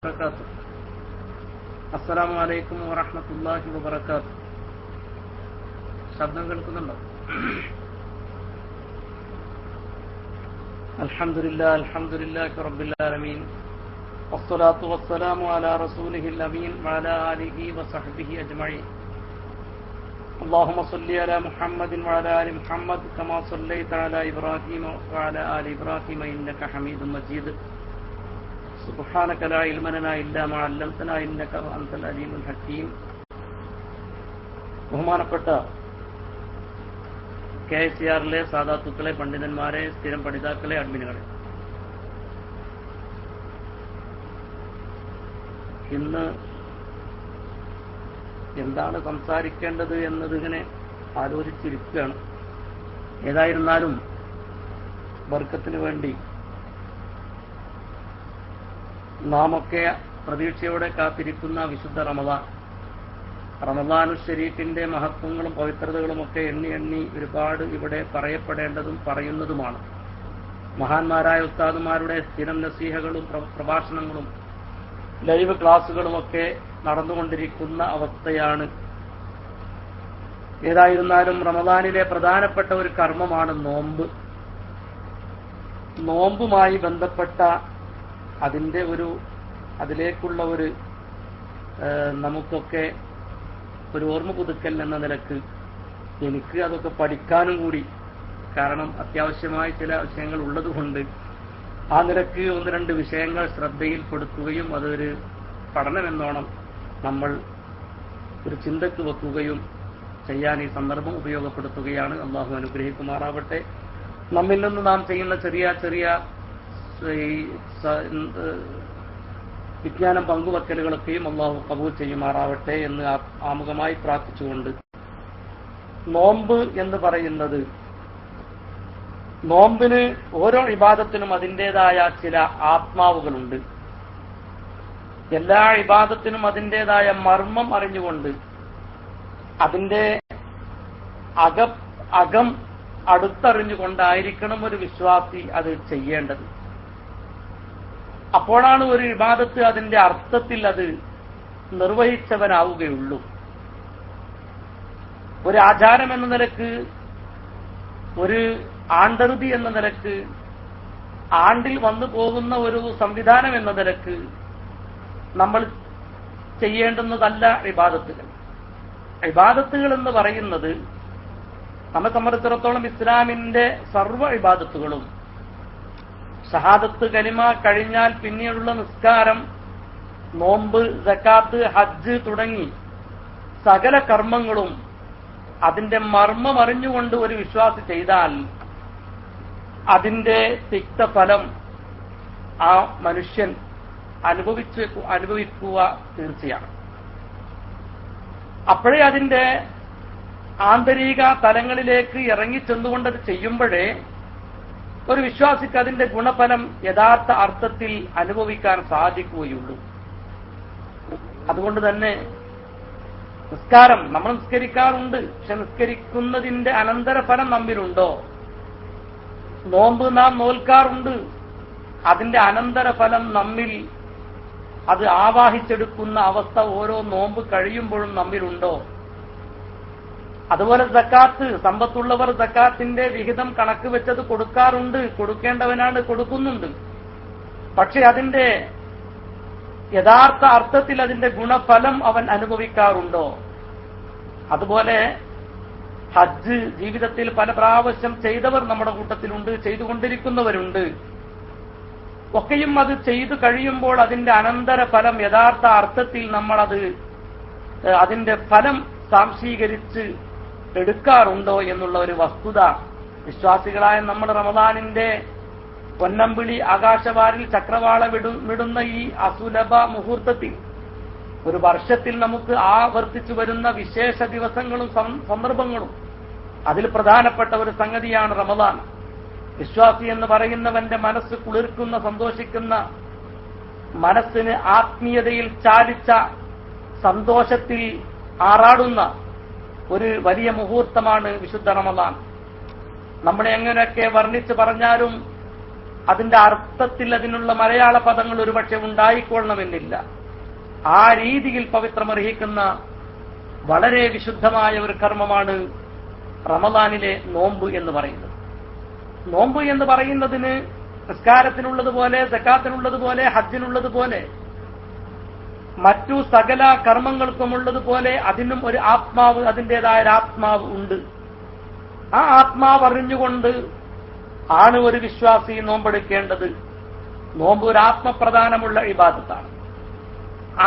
വബറകാതുഹു. അസ്സലാമു അലൈക്കും വറഹ്മത്തുള്ളാഹി വബറകാതുഹു. ശബ്ദം കേൾക്കുന്നുണ്ടോ? അൽഹംദുലില്ലാഹി റബ്ബിൽ ആലമീൻ വസ്സലാത്തു വസ്സലാമു അലാ റസൂലിഹിൽ അമീൻ വഅലാ ആലിഹി വസഹ്ബിഹി അജ്മഈൻ. اللهم صل على محمد وعلى آل محمد كما صليت على إبراهيم وعلى آل إبراهيم إنك حميد مجيد. سبحانك لا علم لنا إلا ما علمتنا إنك أنت العليم الحكيم. ബഹുമാനപ്പെട്ട KICR-ലെ സാദാത്തുക്കളെ, പണ്ഡിതന്മാരെ, സ്ഥിരം പഠിതാക്കളെ, അഡ്മിനുകളെ, ഇന്ന് എന്താണ് സംസാരിക്കേണ്ടത് എന്നതിങ്ങനെ ആലോചിച്ചിരിക്കുകയാണ്. ഏതായിരുന്നാലും ബർക്കത്തിന് വേണ്ടി നാം ഒക്കെ പ്രതീക്ഷയോടെ കാത്തിരിക്കുന്ന വിശുദ്ധ റമദാനുൽ ഷരീഫിന്റെ മഹത്വങ്ങളും പവിത്രതകളും ഒക്കെ എണ്ണി എണ്ണി ഒരുപാട് ഇവിടെ പറയപ്പെടേണ്ടതും പറയുന്നതുമാണ്. മഹാന്മാരായ ഉസ്താദുമാരുടെ സ്ഥിരം നസീഹകളും പ്രഭാഷണങ്ങളും ലൈവ് ക്ലാസുകളുമൊക്കെ നടന്നുകൊണ്ടിരിക്കുന്ന അവസ്ഥയാണ്. ഏതായിരുന്നാലും റമദാനിലെ പ്രധാനപ്പെട്ട ഒരു കർമ്മമാണ് നോമ്പ്. നോമ്പുമായി ബന്ധപ്പെട്ട അതിലേക്കുള്ള ഒരു നമുക്കൊക്കെ ഒരു ഓർമ്മ പുതുക്കൽ എന്ന നിലക്ക് എനിക്ക് അതൊക്കെ പഠിക്കാനും കൂടി, കാരണം അത്യാവശ്യമായ ചില വിഷയങ്ങൾ ഉള്ളതുകൊണ്ട് ആ നിലക്ക് ഒന്ന് രണ്ട് വിഷയങ്ങൾ ശ്രദ്ധയിൽപ്പെടുത്തുകയും അതൊരു പഠനമെന്നോണം നമ്മൾ ഒരു ചിന്തക്ക് വെക്കുകയും ചെയ്യാൻ ഈ സന്ദർഭം ഉപയോഗപ്പെടുത്തുകയാണ്. അള്ളാഹു അനുഗ്രഹിക്കുമാറാവട്ടെ. നമ്മിൽ നിന്ന് നാം ചെയ്യുന്ന ചെറിയ ചെറിയ വിജ്ഞാനം പങ്കുവെക്കലുകളൊക്കെയും അള്ളാഹു കബൂൽ ചെയ്യുമാറാവട്ടെ എന്ന് ആമുഖമായി പ്രാർത്ഥിച്ചുകൊണ്ട്, നോമ്പ് എന്ന് പറയുന്നത്, നോമ്പിന് ഓരോ ഇബാദത്തിനും അതിൻ്റെതായ ചില ആത്മാവുകളുണ്ട്. എല്ലാ ഇബാദത്തിനും അതിൻ്റെതായ മർമ്മം അറിഞ്ഞുകൊണ്ട് അതിൻ്റെ അകം അടുത്തറിഞ്ഞുകൊണ്ടായിരിക്കണം ഒരു വിശ്വാസി അത് ചെയ്യേണ്ടത്. അപ്പോഴാണ് ഒരു ഇബാദത്ത് അതിന്റെ അർത്ഥത്തിൽ അത് നിർവഹിച്ചവനാവുകയുള്ളൂ. ഒരു ആചാരം എന്ന നിലക്ക്, ഒരു ആണ്ടറുതി എന്ന നിലക്ക്, ആണ്ടിൽ വന്നു പോകുന്ന ഒരു സംവിധാനം എന്ന നിലക്ക് നമ്മൾ ചെയ്യേണ്ടുന്നതല്ല ഇബാദത്തുകൾ. ഇബാദത്തുകൾ എന്ന് പറയുന്നത് നമ്മെ സംബന്ധിച്ചിടത്തോളം ഇസ്ലാമിന്റെ സർവ്വ ഇബാദത്തുകളും, ഷഹാദത്ത് കലിമ കഴിഞ്ഞാൽ പിന്നീടുള്ള നിസ്കാരം, നോമ്പ്, സക്കാത്ത്, ഹജ്ജ് തുടങ്ങി സകല കർമ്മങ്ങളും അതിന്റെ മർമ്മം അറിഞ്ഞുകൊണ്ട് ഒരു വിശ്വാസി ചെയ്താൽ അതിന്റെ തിക്തഫലം ആ മനുഷ്യൻ അനുഭവിക്കുക തീർച്ചയാണ്. അപ്പോഴേ അതിന്റെ ആന്തരിക തലങ്ങളിലേക്ക് ഇറങ്ങിച്ചെന്നുകൊണ്ടത് ചെയ്യുമ്പോഴേ ഒരു വിശ്വാസിക്ക് അതിന്റെ ഗുണഫലം യഥാർത്ഥ അർത്ഥത്തിൽ അനുഭവിക്കാൻ സാധിക്കുകയുള്ളൂ. അതുകൊണ്ട് തന്നെ നിസ്കാരം നമ്മൾ നിസ്കരിക്കാറുണ്ട്, പക്ഷെ നിസ്കരിക്കുന്നതിന്റെ അനന്തരഫലം നമ്മിലുണ്ടോ? നോമ്പ് നാം നോൽക്കാറുണ്ട്, അതിന്റെ അനന്തരഫലം നമ്മിൽ അത് ആവാഹിച്ചെടുക്കുന്ന അവസ്ഥ ഓരോ നോമ്പ് കഴിയുമ്പോഴും നമ്മിലുണ്ടോ? അതുപോലെ സക്കാത്ത്, സമ്പത്തുള്ളവർ സക്കാത്തിന്റെ വിഹിതം കണക്ക് വെച്ചത് കൊടുക്കാറുണ്ട്, കൊടുക്കേണ്ടവനാണ്, കൊടുക്കുന്നുണ്ട്. പക്ഷെ അതിന്റെ യഥാർത്ഥ അർത്ഥത്തിൽ അതിന്റെ ഗുണഫലം അവൻ അനുഭവിക്കാറുണ്ടോ? അതുപോലെ ഹജ്ജ് ജീവിതത്തിൽ പല പ്രാവശ്യം ചെയ്തവർ നമ്മുടെ കൂട്ടത്തിലുണ്ട്, ചെയ്തുകൊണ്ടിരിക്കുന്നവരുണ്ട്. ഒക്കെയും അത് ചെയ്തു കഴിയുമ്പോൾ അതിന്റെ അനന്തരഫലം യഥാർത്ഥ അർത്ഥത്തിൽ നമ്മളത് അതിന്റെ ഫലം സാംശീകരിച്ച് എടുക്കാറുണ്ടോ എന്നുള്ള ഒരു വസ്തുത വിശ്വാസികളായ നമ്മൾ റമദാനിന്റെ പൊന്നമ്പിളി ആകാശവാരിൽ ചക്രവാള വിടുന്ന ഈ അസുലഭ മുഹൂർത്തത്തിൽ, ഒരു വർഷത്തിൽ നമുക്ക് ആവർത്തിച്ചു വരുന്ന വിശേഷ ദിവസങ്ങളും സന്ദർഭങ്ങളും, അതിൽ പ്രധാനപ്പെട്ട ഒരു സംഗതിയാണ് റമദാൻ. വിശ്വാസി എന്ന് പറയുന്നവന്റെ മനസ്സ് കുളിർക്കുന്ന, സന്തോഷിക്കുന്ന, മനസ്സിന് ആത്മീയതയിൽ ചാലിച്ച, സന്തോഷത്തിൽ ആറാടുന്ന ഒരു വലിയ മുഹൂർത്തമാണ് വിശുദ്ധ റമദാൻ. നമ്മളെ എങ്ങനെയൊക്കെ വർണ്ണിച്ച് പറഞ്ഞാലും അതിന്റെ അർത്ഥത്തിൽ അതിനുള്ള മലയാള പദങ്ങൾ ഒരുപക്ഷെ ഉണ്ടായിക്കൊള്ളണമെന്നില്ല. ആ രീതിയിൽ പവിത്രമർഹിക്കുന്ന വളരെ വിശുദ്ധമായ ഒരു കർമ്മമാണ് റമദാനിലെ നോമ്പ് എന്ന് പറയുന്നത്. നോമ്പ് എന്ന് പറയുന്നതിന് നിസ്കാരത്തിനുള്ളതുപോലെ, സക്കാത്തിനുള്ളതുപോലെ, ഹജ്ജിനുള്ളതുപോലെ, മറ്റു സകല കർമ്മങ്ങൾക്കുമുള്ളതുപോലെ അതിനും ഒരു ആത്മാവ്, അതിൻ്റെതായ ഒരു ആത്മാവ് ഉണ്ട്. ആ ആത്മാവ് അറിഞ്ഞുകൊണ്ട് ആണ് ഒരു വിശ്വാസി നോമ്പെടുക്കേണ്ടത്. നോമ്പ് ഒരു ആത്മപ്രധാനമുള്ള ഇബാദത്താണ്.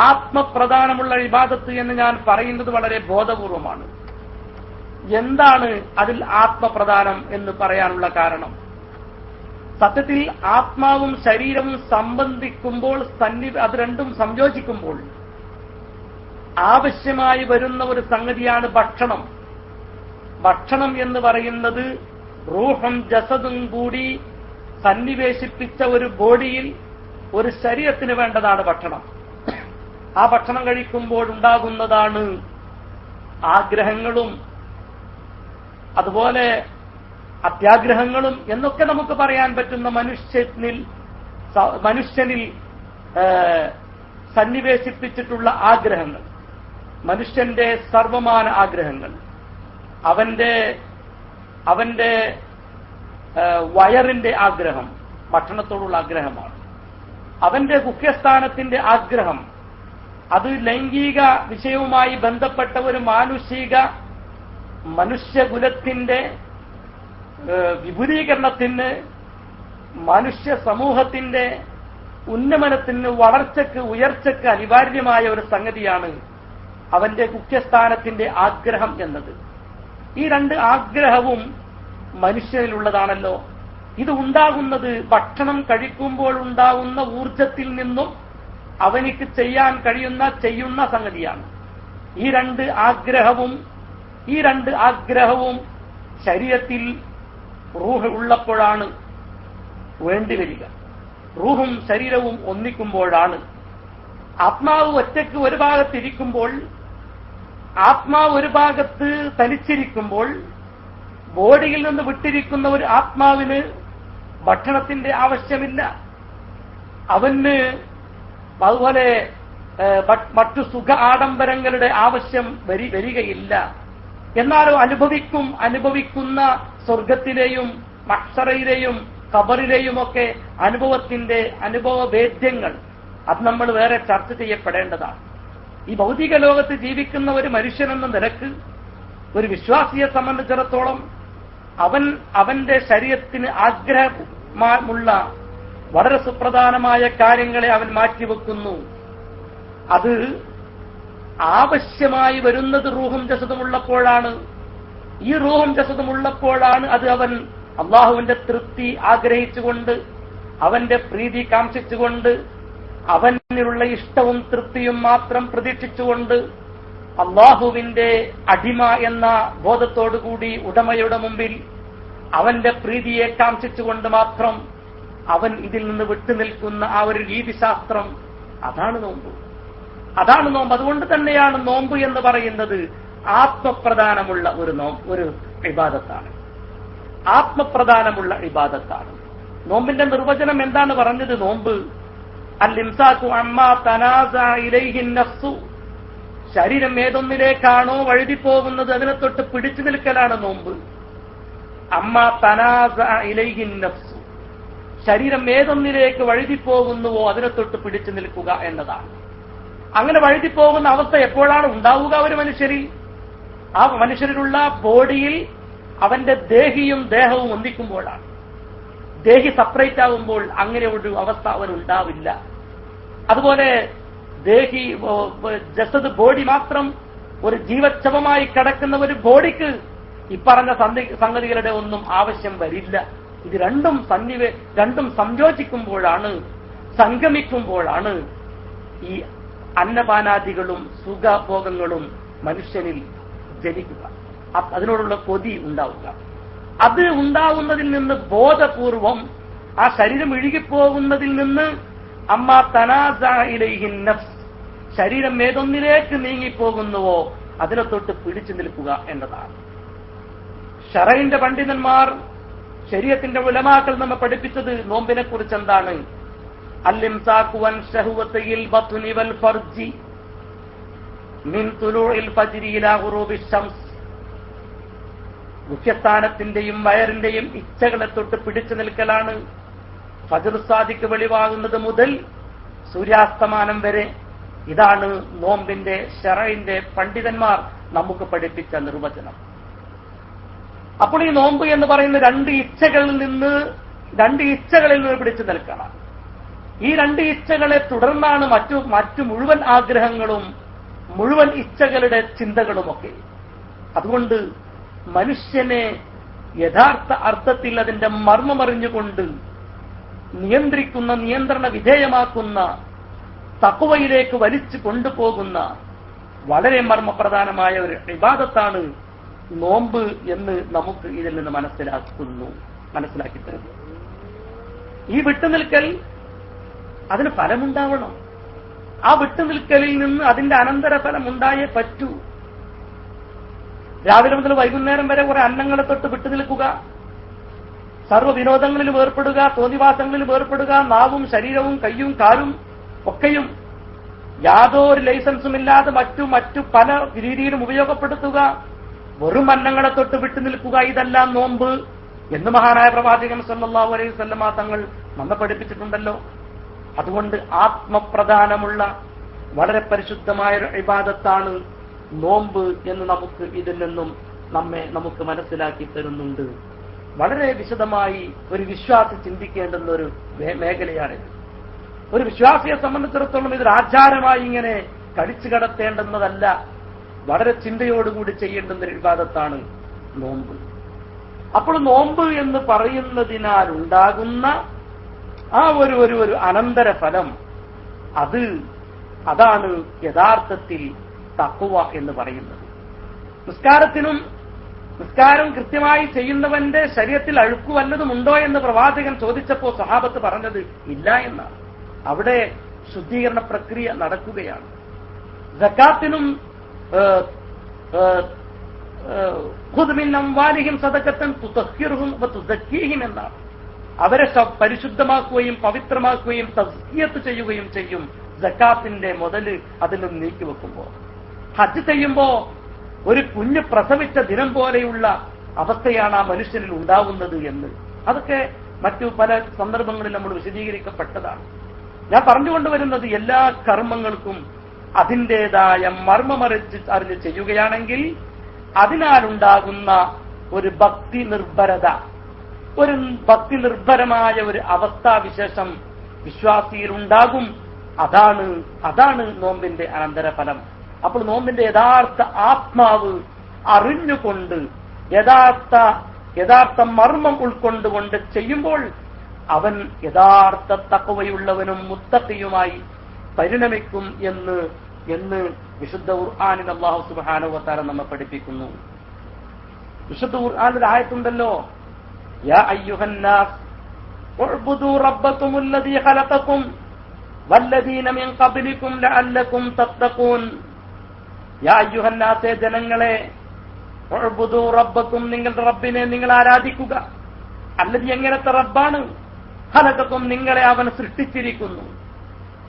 ആത്മപ്രധാനമുള്ള ഇബാദത്ത് എന്ന് ഞാൻ പറയുന്നത് വളരെ ബോധപൂർവമാണ്. എന്താണ് അതിൽ ആത്മപ്രധാനം എന്ന് പറയാനുള്ള കാരണം? സത്യത്തിൽ ആത്മാവും ശരീരവും സംബന്ധിക്കുമ്പോൾ, അത് രണ്ടും സംയോജിക്കുമ്പോൾ ആവശ്യമായി വരുന്ന ഒരു സംഗതിയാണ് ഭക്ഷണം. ഭക്ഷണം എന്ന് പറയുന്നത് റൂഹും ജസദും കൂടി സന്നിവേശിപ്പിച്ച ഒരു ബോഡിയിൽ, ഒരു ശരീരത്തിന് വേണ്ടതാണ് ഭക്ഷണം. ആ ഭക്ഷണം കഴിക്കുമ്പോൾ ഉണ്ടാകുന്നതാണ് ആഗ്രഹങ്ങളും അതുപോലെ അത്യാഗ്രഹങ്ങളും എന്നൊക്കെ നമുക്ക് പറയാൻ പറ്റുന്ന മനുഷ്യനിൽ സന്നിവേശിപ്പിച്ചിട്ടുള്ള ആഗ്രഹങ്ങൾ, മനുഷ്യന്റെ സർവമാന ആഗ്രഹങ്ങൾ, അവന്റെ വയറിന്റെ ആഗ്രഹം ഭക്ഷണത്തോടുള്ള ആഗ്രഹമാണ്. അവന്റെ മുഖ്യസ്ഥാനത്തിന്റെ ആഗ്രഹം അത് ലൈംഗിക വിഷയവുമായി ബന്ധപ്പെട്ട ഒരു മനുഷ്യകുലത്തിന്റെ വിപുലീകരണത്തിന്, മനുഷ്യ സമൂഹത്തിന്റെ ഉന്നമനത്തിന്, വളർച്ചയ്ക്ക്, ഉയർച്ചയ്ക്ക് അനിവാര്യമായ ഒരു സംഗതിയാണ് അവന്റെ മുഖ്യസ്ഥാനത്തിന്റെ ആഗ്രഹം എന്നത്. ഈ രണ്ട് ആഗ്രഹവും മനുഷ്യനിലുള്ളതാണല്ലോ. ഇത് ഉണ്ടാകുന്നത് ഭക്ഷണം കഴിക്കുമ്പോൾ ഉണ്ടാകുന്ന ഊർജത്തിൽ നിന്നും അവനിക്ക് ചെയ്യാൻ ചെയ്യുന്ന സംഗതിയാണ്. ഈ രണ്ട് ആഗ്രഹവും ശരീരത്തിൽ റൂഹ് ഉള്ളപ്പോഴാണ് വേണ്ടിവരിക. റൂഹും ശരീരവും ഒന്നിക്കുമ്പോഴാണ്. ആത്മാവ് ഒറ്റയ്ക്ക് ഒരു ഭാഗത്തിരിക്കുമ്പോൾ, ആത്മാവ് ഒരു ഭാഗത്ത് തനിച്ചിരിക്കുമ്പോൾ, ബോഡിയിൽ നിന്ന് വിട്ടിരിക്കുന്ന ഒരു ആത്മാവിന് ഭക്ഷണത്തിന്റെ ആവശ്യമില്ല. അവന് അതുപോലെ മറ്റു സുഖ ആഡംബരങ്ങളുടെ ആവശ്യം വരികയില്ല. എന്നാലോ അനുഭവിക്കുന്ന സ്വർഗത്തിലെയും മഹ്ശറിലെയും ഖബറിലെയും ഒക്കെ അനുഭവവേദ്യങ്ങൾ അത് നമ്മൾ വേറെ ചർച്ച ചെയ്യപ്പെടേണ്ടതാണ്. ഈ ഭൗതിക ലോകത്ത് ജീവിക്കുന്ന ഒരു മനുഷ്യനെന്ന നിലക്ക്, ഒരു വിശ്വാസിയെ സംബന്ധിച്ചിടത്തോളം അവന്റെ ശരീരത്തിന് ആഗ്രഹമുള്ള വളരെ സുപ്രധാനമായ കാര്യങ്ങളെ അവൻ മാറ്റിവെക്കുന്നു. അത് ആവശ്യമായി വരുന്നത് റൂഹും ജസദും ഉള്ളപ്പോഴാണ്. ഈ റൂഹും ജസദും ഉള്ളപ്പോഴാണ് അത് അവൻ അള്ളാഹുവിന്റെ തൃപ്തി ആഗ്രഹിച്ചുകൊണ്ട്, അവന്റെ പ്രീതി കാംക്ഷിച്ചുകൊണ്ട്, അവനിലുള്ള ഇഷ്ടവും തൃപ്തിയും മാത്രം പ്രതീക്ഷിച്ചുകൊണ്ട്, അള്ളാഹുവിന്റെ അടിമ എന്ന ബോധത്തോടുകൂടി ഉടമയുടെ മുമ്പിൽ അവന്റെ പ്രീതിയെ കാംക്ഷിച്ചുകൊണ്ട് മാത്രം അവൻ ഇതിൽ നിന്ന് വിട്ടുനിൽക്കുന്ന ആ ഒരു രീതിശാസ്ത്രം, അതാണ് നോമ്പ്. അതുകൊണ്ട് തന്നെയാണ് നോമ്പ് എന്ന് പറയുന്നത് ആത്മപ്രധാനമുള്ള ഒരു ഇബാദത്താണ്. ആത്മപ്രധാനമുള്ള ഇബാദത്താണ്. നോമ്പിന്റെ നിർവചനം എന്താണ് പറഞ്ഞത്? നോമ്പ് അൽ-ഇംസാകു അമ്മാ തനാസഅ ഇലൈഹി നഫ്സു, ശരീരം ഏതൊന്നിലേക്കാണോ വഴുതിപ്പോകുന്നത് അതിനെ തൊട്ട് പിടിച്ചു നിൽക്കലാണ് നോമ്പ്. അമ്മാ തനാസഅ ഇലൈഹി നഫ്സു, ശരീരം ഏതൊന്നിലേക്ക് വഴുതിപ്പോകുന്നുവോ അതിനെ തൊട്ട് പിടിച്ചു നിൽക്കുക എന്നതാണ്. അങ്ങനെ വഴുതിപ്പോകുന്ന അവസ്ഥ എപ്പോഴാണ് ഉണ്ടാവുക ഒരു മനുഷ്യരിൽ? ആ മനുഷ്യരിലുള്ള ബോഡിയിൽ അവന്റെ ദേഹിയും ദേഹവും ഒന്നിക്കുമ്പോഴാണ്. ദേഹി സെപ്പറേറ്റ് ആകുമ്പോൾ അങ്ങനെ ഒരു അവസ്ഥ അവനുണ്ടാവില്ല. അതുപോലെ ജസദ് ബോഡി മാത്രം ഒരു ജീവച്ഛവമായി കിടക്കുന്ന ഒരു ബോഡിക്ക് ഇപ്പറഞ്ഞ സംഗതികളുടെ ഒന്നും ആവശ്യം വരില്ല. ഇത് രണ്ടും സംയോജിക്കുമ്പോഴാണ്, സംഗമിക്കുമ്പോഴാണ് ഈ അന്നപാനാദികളും സുഖഭോഗങ്ങളും മനുഷ്യനിൽ ജനിക്കുക, അതിനോടുള്ള കൊതി ഉണ്ടാവുക. അത് ഉണ്ടാവുന്നതിൽ നിന്ന് ബോധപൂർവം ആ ശരീരം ഇഴുകിപ്പോകുന്നതിൽ നിന്ന് അമ്മാ തനാസഅ ഇലൈഹി നഫ്സ്, ശരീരം ഏതൊന്നിലേക്ക് നീങ്ങിപ്പോകുന്നുവോ അതിനെ തൊട്ട് പിടിച്ചു നിൽക്കുക എന്നതാണ്. ശറഈന്റെ പണ്ഡിതന്മാർ ശരീഅത്തിന്റെ ഉലമാക്കൾ നമ്മെ പഠിപ്പിച്ചത് നോമ്പിനെ കുറിച്ച് എന്താണ്? അൽ-ഇംസാഖു അൻ ശഹ്വത്തിൽ ബത്നി വൽ ഫർജി മിൻ തുലൂഇൽ ഫജ്രി ഇലാ ഗുറൂബിശ് ശംസ്. മുഖ്യസ്ഥാനത്തിന്റെയും വയറിന്റെയും ഇച്ഛകളെ തൊട്ട് പിടിച്ചു നിൽക്കലാണ് ഫജ്ർ സാദിക്ക് വെളിവാകുന്നത് മുതൽ സൂര്യാസ്തമാനം വരെ. ഇതാണ് നോമ്പിന്റെ ശറഇന്റെ പണ്ഡിതന്മാർ നമുക്ക് പഠിപ്പിച്ച നിർവചനം. അപ്പോൾ ഈ നോമ്പ് എന്ന് പറയുന്ന രണ്ട് ഇച്ഛകളിൽ നിന്ന് പിടിച്ചു നിൽക്കണം. ഈ രണ്ട് ഇച്ഛകളെ തുടർന്നാണ് മറ്റു മുഴുവൻ ആഗ്രഹങ്ങളും മുഴുവൻ ഇച്ഛകളുടെ ചിന്തകളുമൊക്കെ. അതുകൊണ്ട് മനുഷ്യനെ യഥാർത്ഥ അർത്ഥത്തിൽ അതിന്റെ മർമ്മമറിഞ്ഞുകൊണ്ട് നിയന്ത്രിക്കുന്ന, നിയന്ത്രണ വിധേയമാക്കുന്ന, തഖ്വയിലേക്ക് വലിച്ചു കൊണ്ടുപോകുന്ന വളരെ മർമ്മപ്രധാനമായ ഒരു ഇബാദത്താണ് നോമ്പ് എന്ന് നമുക്ക് ഇതിൽ നിന്ന് മനസ്സിലാക്കി തരുന്നു. ഈ വിട്ടുനിൽക്കൽ അതിന് ഫലമുണ്ടാവണം. ആ വിട്ടുനിൽക്കലിൽ നിന്ന് അതിന്റെ അനന്തരഫലം ഉണ്ടായേ പറ്റൂ. രാവിലെ മുതൽ വൈകുന്നേരം വരെ കുറെ അന്നങ്ങളെ തൊട്ട് വിട്ടുനിൽക്കുക, സർവ്വ വിനോദങ്ങളിലും ഏർപ്പെടുക, തോന്നിവാസങ്ങളിലും ഏർപ്പെടുക, നാവും ശരീരവും കയ്യും കാലും ഒക്കെയും യാതൊരു ലൈസൻസുമില്ലാതെ മറ്റു പല രീതിയിലും ഉപയോഗപ്പെടുത്തുക, വെറും അന്നങ്ങളെ തൊട്ട് വിട്ടുനിൽക്കുക, ഇതെല്ലാം നോമ്പ് എന്ന് മഹാനായ പ്രവാചകൻ സല്ലല്ലാഹു അലൈഹി വസല്ലമ തങ്ങൾ നമ്മെ പഠിപ്പിച്ചിട്ടുണ്ടല്ലോ. അതുകൊണ്ട് ആത്മപ്രധാനമുള്ള വളരെ പരിശുദ്ധമായ ഒരു ഇബാദത്താണ് നോമ്പ് എന്ന് നമുക്ക് ഇതിൽ നിന്നും നമുക്ക് മനസ്സിലാക്കി തരുന്നുണ്ട്. വളരെ വിശദമായി ഒരു വിശ്വാസി ചിന്തിക്കേണ്ടുന്ന ഒരു മേഖലയാണിത്. ഒരു വിശ്വാസിയെ സംബന്ധിച്ചിടത്തോളം ഇതൊരു ആചാരമായി ഇങ്ങനെ കടിച്ചു കടത്തേണ്ടുന്നതല്ല, വളരെ ചിന്തയോടുകൂടി ചെയ്യേണ്ടുന്ന ഒരു ഇബാദത്താണ് നോമ്പ്. അപ്പോൾ നോമ്പ് എന്ന് പറയുന്നതിനാൽ ഉണ്ടാകുന്ന ആ ഒരു അനന്തരഫലം അതാണ് യഥാർത്ഥത്തിൽ തഖ്വ എന്ന് പറയുന്നത്. നിസ്കാരം കൃത്യമായി ചെയ്യുന്നവന്റെ ശരീരത്തിൽ അഴുക്കു വല്ലതും ഉണ്ടോ എന്ന് പ്രവാചകൻ ചോദിച്ചപ്പോൾ സഹാബത്ത് പറഞ്ഞത് ഇല്ല എന്നാണ്. അവിടെ ശുദ്ധീകരണ പ്രക്രിയ നടക്കുകയാണ്. സകാത്തിനും ഖുദ് മിൻ അംവാലിഹിം സദഖത്തൻ തുതഹിറുഹും വതുസക്കീഹിം എന്നാണ്. അവരെ പരിശുദ്ധമാക്കുകയും പവിത്രമാക്കുകയും തസ്കിയത്ത് ചെയ്യുകയും ചെയ്യും സകാത്തിന്റെ മുതല് അതിൽ നിന്ന് നീക്കിവെക്കുമ്പോൾ. ഹജ്ജ് ചെയ്യുമ്പോ ഒരു കുഞ്ഞ് പ്രസവിച്ച ദിനം പോലെയുള്ള അവസ്ഥയാണ് ആ മനുഷ്യനിൽ ഉണ്ടാവുന്നത് എന്ന് അതൊക്കെ മറ്റു പല സന്ദർഭങ്ങളിൽ നമ്മൾ വിശദീകരിക്കപ്പെട്ടതാണ്. ഞാൻ പറഞ്ഞുകൊണ്ടുവരുന്നത് എല്ലാ കർമ്മങ്ങൾക്കും അതിൻ്റെതായ അറിഞ്ഞ് ചെയ്യുകയാണെങ്കിൽ അതിനാലുണ്ടാകുന്ന ഒരു ഭക്തി നിർഭരമായ ഒരു അവസ്ഥാവിശേഷം വിശ്വാസിയിൽ ഉണ്ടാകും. അതാണ് നോമ്പിന്റെ അനന്തരഫലം. അപ്പോൾ നോമ്പിന്റെ യഥാർത്ഥ ആത്മാവ് അറിഞ്ഞുകൊണ്ട് യഥാർത്ഥ മർമ്മം ഉൾക്കൊണ്ടുകൊണ്ട് ചെയ്യുമ്പോൾ അവൻ യഥാർത്ഥ തഖ്വയുള്ളവനും മുത്തഖിയുമായി പരിണമിക്കും എന്ന് വിശുദ്ധ ഖുർആനിൽ അല്ലാഹു സുബ്ഹാനഹു വ തആല നമ്മെ പഠിപ്പിക്കുന്നു. വിശുദ്ധ ഖുർആനിൽ ആയത്തുണ്ടല്ലോ, യാ അയ്യുഹന്നാസ് ഉഅ്ബുദൂ റബ്ബക്കുമുല്ലദീ ഖലഖക്കും വല്ലദീന മിൻ ഖബ്ലിക്കും ലഅല്ലക്കും തത്തഖൂൻ. യാ അയ്യുഹന്നാസേ, ജനങ്ങളെ, ഉഅ്ബുദൂ റബ്ബക്കും, നിങ്ങളുടെ റബ്ബിനെ നിങ്ങൾ ആരാധിക്കുക. അല്ലദീ, എങ്ങനത്തെ റബ്ബാണ്? ഖലഖക്കും, നിങ്ങളെ അവൻ സൃഷ്ടിച്ചിരിക്കുന്നു.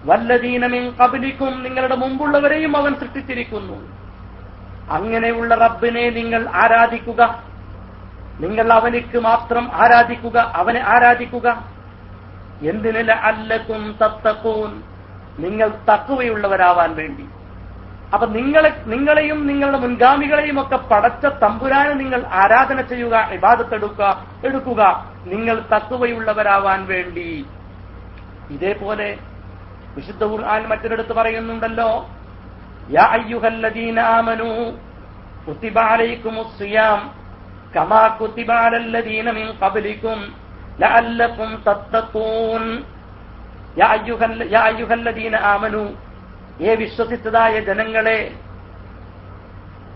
വല്ലദീന മിൻ ഖബ്ലിക്കും, നിങ്ങളുടെ മുമ്പുള്ളവരെയും അവൻ സൃഷ്ടിച്ചിരിക്കുന്നു. അങ്ങനെയുള്ള റബ്ബിനെ നിങ്ങൾ ആരാധിക്കുക. നിങ്ങൾ അവനിക്ക് മാത്രം ആരാധിക്കുക, അവനെ ആരാധിക്കുക. എന്തിന്? ലഅല്ലക്കും തത്തഖൂൻ, നിങ്ങൾ തഖ്വയുള്ളവരാവാൻ വേണ്ടി. അപ്പൊ നിങ്ങളെയും നിങ്ങളുടെ മുൻഗാമികളെയും ഒക്കെ പടച്ച തമ്പുരാനെ നിങ്ങൾ ആരാധന ചെയ്യുക, ഇബാദത്ത് എടുക്കുക, നിങ്ങൾ തഖ്വയുള്ളവരാവാൻ വേണ്ടി. ഇതേപോലെ വിശുദ്ധ ഖുർആൻ മറ്റൊരിടത്ത് പറയുന്നുണ്ടല്ലോ, യാ അയ്യുഹല്ലദീന ആമനൂ കുതിബ അലൈക്കുമുസ് സിയാം കമാ കുതിബ അലല്ലദീന മിൻ ഖബ്ലിക്കും ലഅല്ലക്കും തത്തഖൂൻ. യാ അയ്യുഹല്ലദീന ആമനൂ, ഏ വിശ്വസിച്ചതായ ജനങ്ങളെ,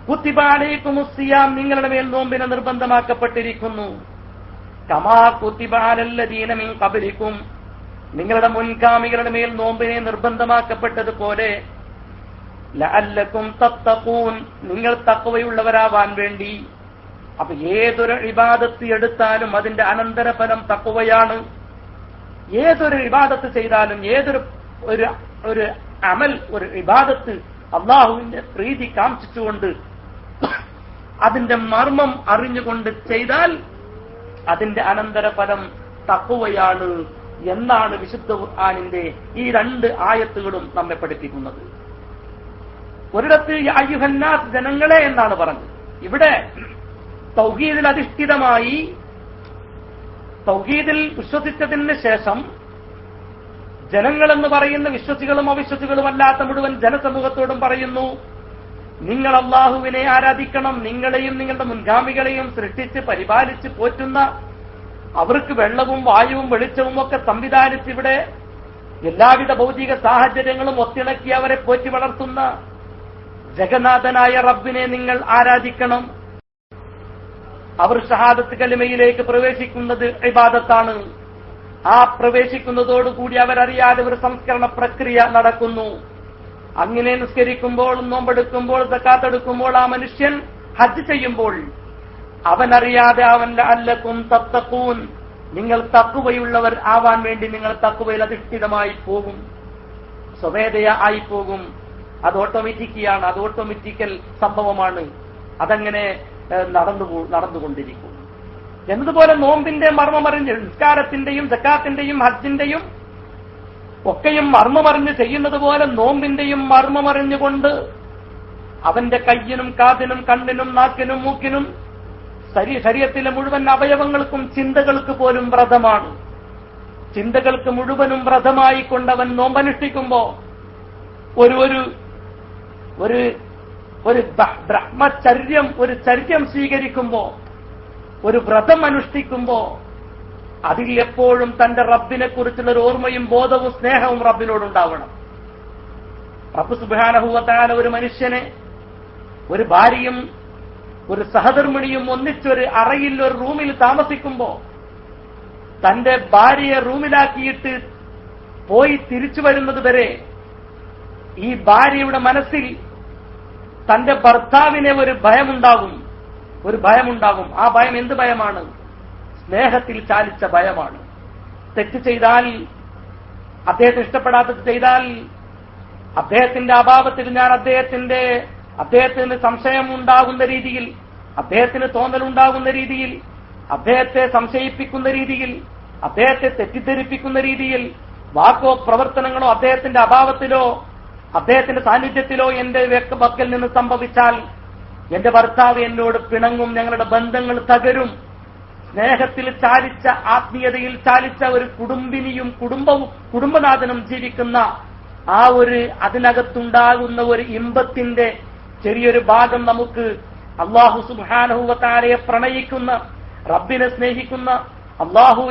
കുതിബ അലൈക്കുമുസ് സിയാം, നിങ്ങളുടെ മേൽ നോമ്പിനെ നിർബന്ധമാക്കപ്പെട്ടിരിക്കുന്നു. കമാ കുതിബ അലല്ലദീന മിൻ ഖബ്ലിക്കും, നിങ്ങളുടെ മുൻഗാമികളുടെ മേൽ നോമ്പിനെ നിർബന്ധമാക്കപ്പെട്ടതുപോലെ ലഅല്ലക്കും തത്തഖൂൻ, നിങ്ങൾ തഖ്വയുള്ളവരാവാൻ വേണ്ടി. അപ്പൊ ഏതൊരു ഇബാദത്ത് എടുത്താലും അതിന്റെ അനന്തരഫലം തഖ്വയാണ്. ഏതൊരു ഇബാദത്ത് ചെയ്താലും, ഏതൊരു ഒരു അമൽ, ഒരു ഇബാദത്ത് അള്ളാഹുവിന്റെ പ്രീതി കാംക്ഷിച്ചുകൊണ്ട് അതിന്റെ മർമ്മം അറിഞ്ഞുകൊണ്ട് ചെയ്താൽ അതിന്റെ അനന്തരഫലം തഖ്വയാണ് എന്നാണ് വിശുദ്ധ ഖുർആനിന്റെ ഈ 2 ആയത്തുകളും നമ്മെ പഠിപ്പിക്കുന്നത്. ഒരിടത്ത് യാ അയ്യുഹന്നാസ്, ജനങ്ങളെ എന്നാണ് പറഞ്ഞത്. ഇവിടെ തൗഹീദിൽ അധിഷ്ഠിതമായി, തൗഹീദിൽ വിശ്വസിച്ചതിന് ശേഷം ജനങ്ങളെന്ന് പറയുന്ന വിശ്വസികളും അവിശ്വസികളുമല്ലാത്ത മുഴുവൻ ജനസമൂഹത്തോടും പറയുന്നു, നിങ്ങൾ അള്ളാഹുവിനെ ആരാധിക്കണം. നിങ്ങളെയും നിങ്ങളുടെ മുൻഗാമികളെയും സൃഷ്ടിച്ച് പരിപാലിച്ച് പോറ്റുന്ന, അവർക്ക് വെള്ളവും വായുവും വെളിച്ചവും ഒക്കെ സംവിധാനിച്ച് ഇവിടെ എല്ലാവിധ ഭൗതിക സാഹചര്യങ്ങളും ഒത്തിണക്കി അവരെ പോറ്റി വളർത്തുന്ന ജഗന്നാഥനായ റബ്ബിനെ നിങ്ങൾ ആരാധിക്കണം. അവർ ഷഹാദത്ത് കലിമയിലേക്ക് പ്രവേശിക്കുന്നത് ഇബാദത്താണ്. ആ പ്രവേശിക്കുന്നതോടുകൂടി അവരറിയാതെ ഒരു സംസ്കരണ പ്രക്രിയ നടക്കുന്നു. അങ്ങനെ നിസ്കരിക്കുമ്പോൾ, നോമ്പെടുക്കുമ്പോൾ, സക്കാത്ത് എടുക്കുമ്പോൾ, ആ മനുഷ്യൻ ഹജ്ജ് ചെയ്യുമ്പോൾ അവനറിയാതെ അവൻ ലഅല്ലക്കും തത്തഖൂൻ, നിങ്ങൾ തഖ്വയുള്ളവർ ആവാൻ വേണ്ടി നിങ്ങൾ തഖ്വയിൽ അധിഷ്ഠിതമായി പോകും, സ്വമേധയാ ആയി പോകും. അത് ഓട്ടോമാറ്റിക്കാണ്, അത് ഓട്ടോമാറ്റിക്കൽ സംഭവമാണ്. അതങ്ങനെ നടന്നുകൊണ്ടിരിക്കും. എന്നതുപോലെ നോമ്പിന്റെ മർമ്മമറിഞ്ഞ്, നിസ്കാരത്തിന്റെയും സക്കാത്തിന്റെയും ഹജ്ജിന്റെയും ഒക്കെയും മർമ്മമറിഞ്ഞ് ചെയ്യുന്നത് പോലെ നോമ്പിന്റെയും മർമ്മമറിഞ്ഞുകൊണ്ട് അവന്റെ കയ്യിനും കാതിനും കണ്ണിനും നാക്കിനും മൂക്കിനും ശരീരത്തിലെ മുഴുവൻ അവയവങ്ങൾക്കും ചിന്തകൾക്ക് പോലും വ്രതമാണ്. ചിന്തകൾക്ക് മുഴുവനും വ്രതമായി കൊണ്ടവൻ നോമ്പനുഷ്ഠിക്കുമ്പോ ഒരു ബ്രഹ്മചര്യം, ഒരു ചര്യം സ്വീകരിക്കുമ്പോ, ഒരു വ്രതം അനുഷ്ഠിക്കുമ്പോ അതിൽ എപ്പോഴും തന്റെ റബ്ബിനെ കുറിച്ചുള്ള ഒരു ഓർമ്മയും ബോധവും സ്നേഹവും റബ്ബിനോടുണ്ടാവണം. റബ്ബ് സുബ്ഹാനഹു വ തആല ഒരു മനുഷ്യനെ, ഒരു ഭാര്യയും ഒരു സഹധർമ്മിണിയും ഒന്നിച്ചൊരു അറയിൽ, ഒരു റൂമിൽ താമസിക്കുമ്പോ തന്റെ ഭാര്യയെ റൂമിലാക്കിയിട്ട് പോയി തിരിച്ചു വരുന്നത് വരെ ഈ ഭാര്യയുടെ മനസ്സിൽ തന്റെ ഭർത്താവിനെ ഒരു ഭയമുണ്ടാകും. ആ ഭയം എന്ത് ഭയമാണ്? സ്നേഹത്തിൽ ചാലിച്ച ഭയമാണ്. തെറ്റ് ചെയ്താൽ, അദ്ദേഹത്തിന് ഇഷ്ടപ്പെടാത്തത് ചെയ്താൽ, അദ്ദേഹത്തിന്റെ അഭാവത്തിൽ ഞാൻ അദ്ദേഹത്തിന് സംശയം ഉണ്ടാകുന്ന രീതിയിൽ, അദ്ദേഹത്തിന് തോന്നലുണ്ടാകുന്ന രീതിയിൽ, അദ്ദേഹത്തെ സംശയിപ്പിക്കുന്ന രീതിയിൽ, അദ്ദേഹത്തെ തെറ്റിദ്ധരിപ്പിക്കുന്ന രീതിയിൽ വാക്കോ പ്രവർത്തനങ്ങളോ അദ്ദേഹത്തിന്റെ അഭാവത്തിലോ അദ്ദേഹത്തിന്റെ സാന്നിധ്യത്തിലോ എന്റെ പക്കൽ നിന്ന് സംഭവിച്ചാൽ എന്റെ ഭർത്താവ് എന്നോട് പിണങ്ങും, ഞങ്ങളുടെ ബന്ധങ്ങൾ തകരും. സ്നേഹത്തിൽ ചാലിച്ച, ആത്മീയതയിൽ ചാലിച്ച ഒരു കുടുംബിനിയും കുടുംബനാഥനും ജീവിക്കുന്ന ആ ഒരു അതിനകത്തുണ്ടാകുന്ന ഒരു ഇമ്പത്തിന്റെ ചെറിയൊരു ഭാഗം നമുക്ക് അല്ലാഹു സുബ്ഹാനഹു വ തആലയെ പ്രണയിക്കുന്ന, റബ്ബിനെ സ്നേഹിക്കുന്ന, അല്ലാഹു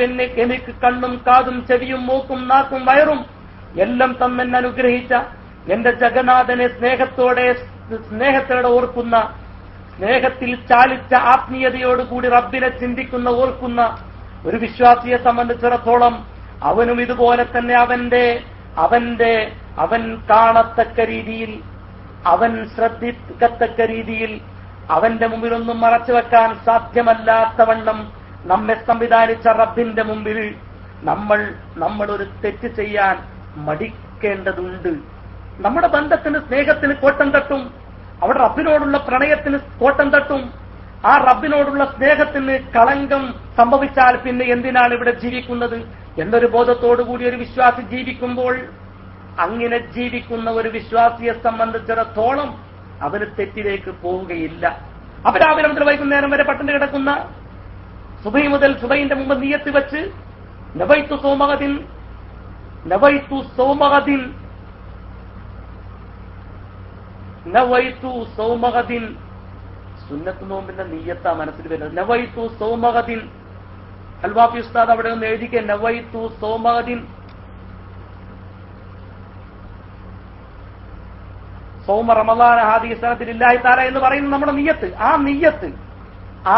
എനിക്ക് കണ്ണും കാതും ചെവിയും മൂക്കും നാക്കും വയറും എല്ലാം തന്നെ അനുഗ്രഹിച്ച എന്റെ ജഗന്നാഥനെ സ്നേഹത്തോടെ ഓർക്കുന്ന, സ്നേഹത്തിൽ ചാലിച്ച ആത്മീയതയോടുകൂടി റബ്ബിനെ ചിന്തിക്കുന്ന, ഓർക്കുന്ന ഒരു വിശ്വാസിയെ സംബന്ധിച്ചിടത്തോളം അവനും ഇതുപോലെ തന്നെ അവൻ കാണത്തക്ക രീതിയിൽ, അവൻ ശ്രദ്ധിക്കത്തക്ക രീതിയിൽ, അവന്റെ മുമ്പിലൊന്നും മറച്ചുവെക്കാൻ സാധ്യമല്ലാത്തവണ്ണം നമ്മെ സംവിധാനിച്ച റബ്ബിന്റെ മുമ്പിൽ നമ്മൾ ഒരു തെറ്റ് ചെയ്യാൻ മടിക്കേണ്ടതുണ്ട്. നമ്മുടെ ബന്ധത്തിന്, സ്നേഹത്തിന് കോട്ടം തട്ടും. അവിടെ റബ്ബിനോടുള്ള പ്രണയത്തിന് കോട്ടം തട്ടും. ആ റബ്ബിനോടുള്ള സ്നേഹത്തിന് കളങ്കം സംഭവിച്ചാൽ പിന്നെ എന്തിനാണ് ഇവിടെ ജീവിക്കുന്നത് എന്നൊരു ബോധത്തോടുകൂടി ഒരു വിശ്വാസി ജീവിക്കുമ്പോൾ, അങ്ങനെ ജീവിക്കുന്ന ഒരു വിശ്വാസിയെ സംബന്ധിച്ചിടത്തോളം അവന് തെറ്റിലേക്ക് പോവുകയില്ല. അപ്പൊ രാവിലെ മുതൽ വൈകുന്നേരം വരെ പട്ടിണി കിടക്കുന്ന, സുബൈ മുതൽ സുബൈന്റെ മുമ്പ് നിയ്യത്ത് വെച്ച് നവൈത്തു സൗമഗദിൻ സുന്നത്ത് നോമ്പിന്റെ നിയ്യത്താ മനസ്സിൽ വരുന്നത്. നവൈത്തു സൗമഗദിൻ, അൽവാഫി ഉസ്താദ് അവിടെ ഒന്ന് എഴുതിക്കുക, നവൈത്തു സൗമഗദിൻ, സൗമ റമളാന ഹാദിഹി സനതി ലില്ലാഹി തആല എന്ന് പറയുന്ന നമ്മുടെ നിയ്യത്ത്.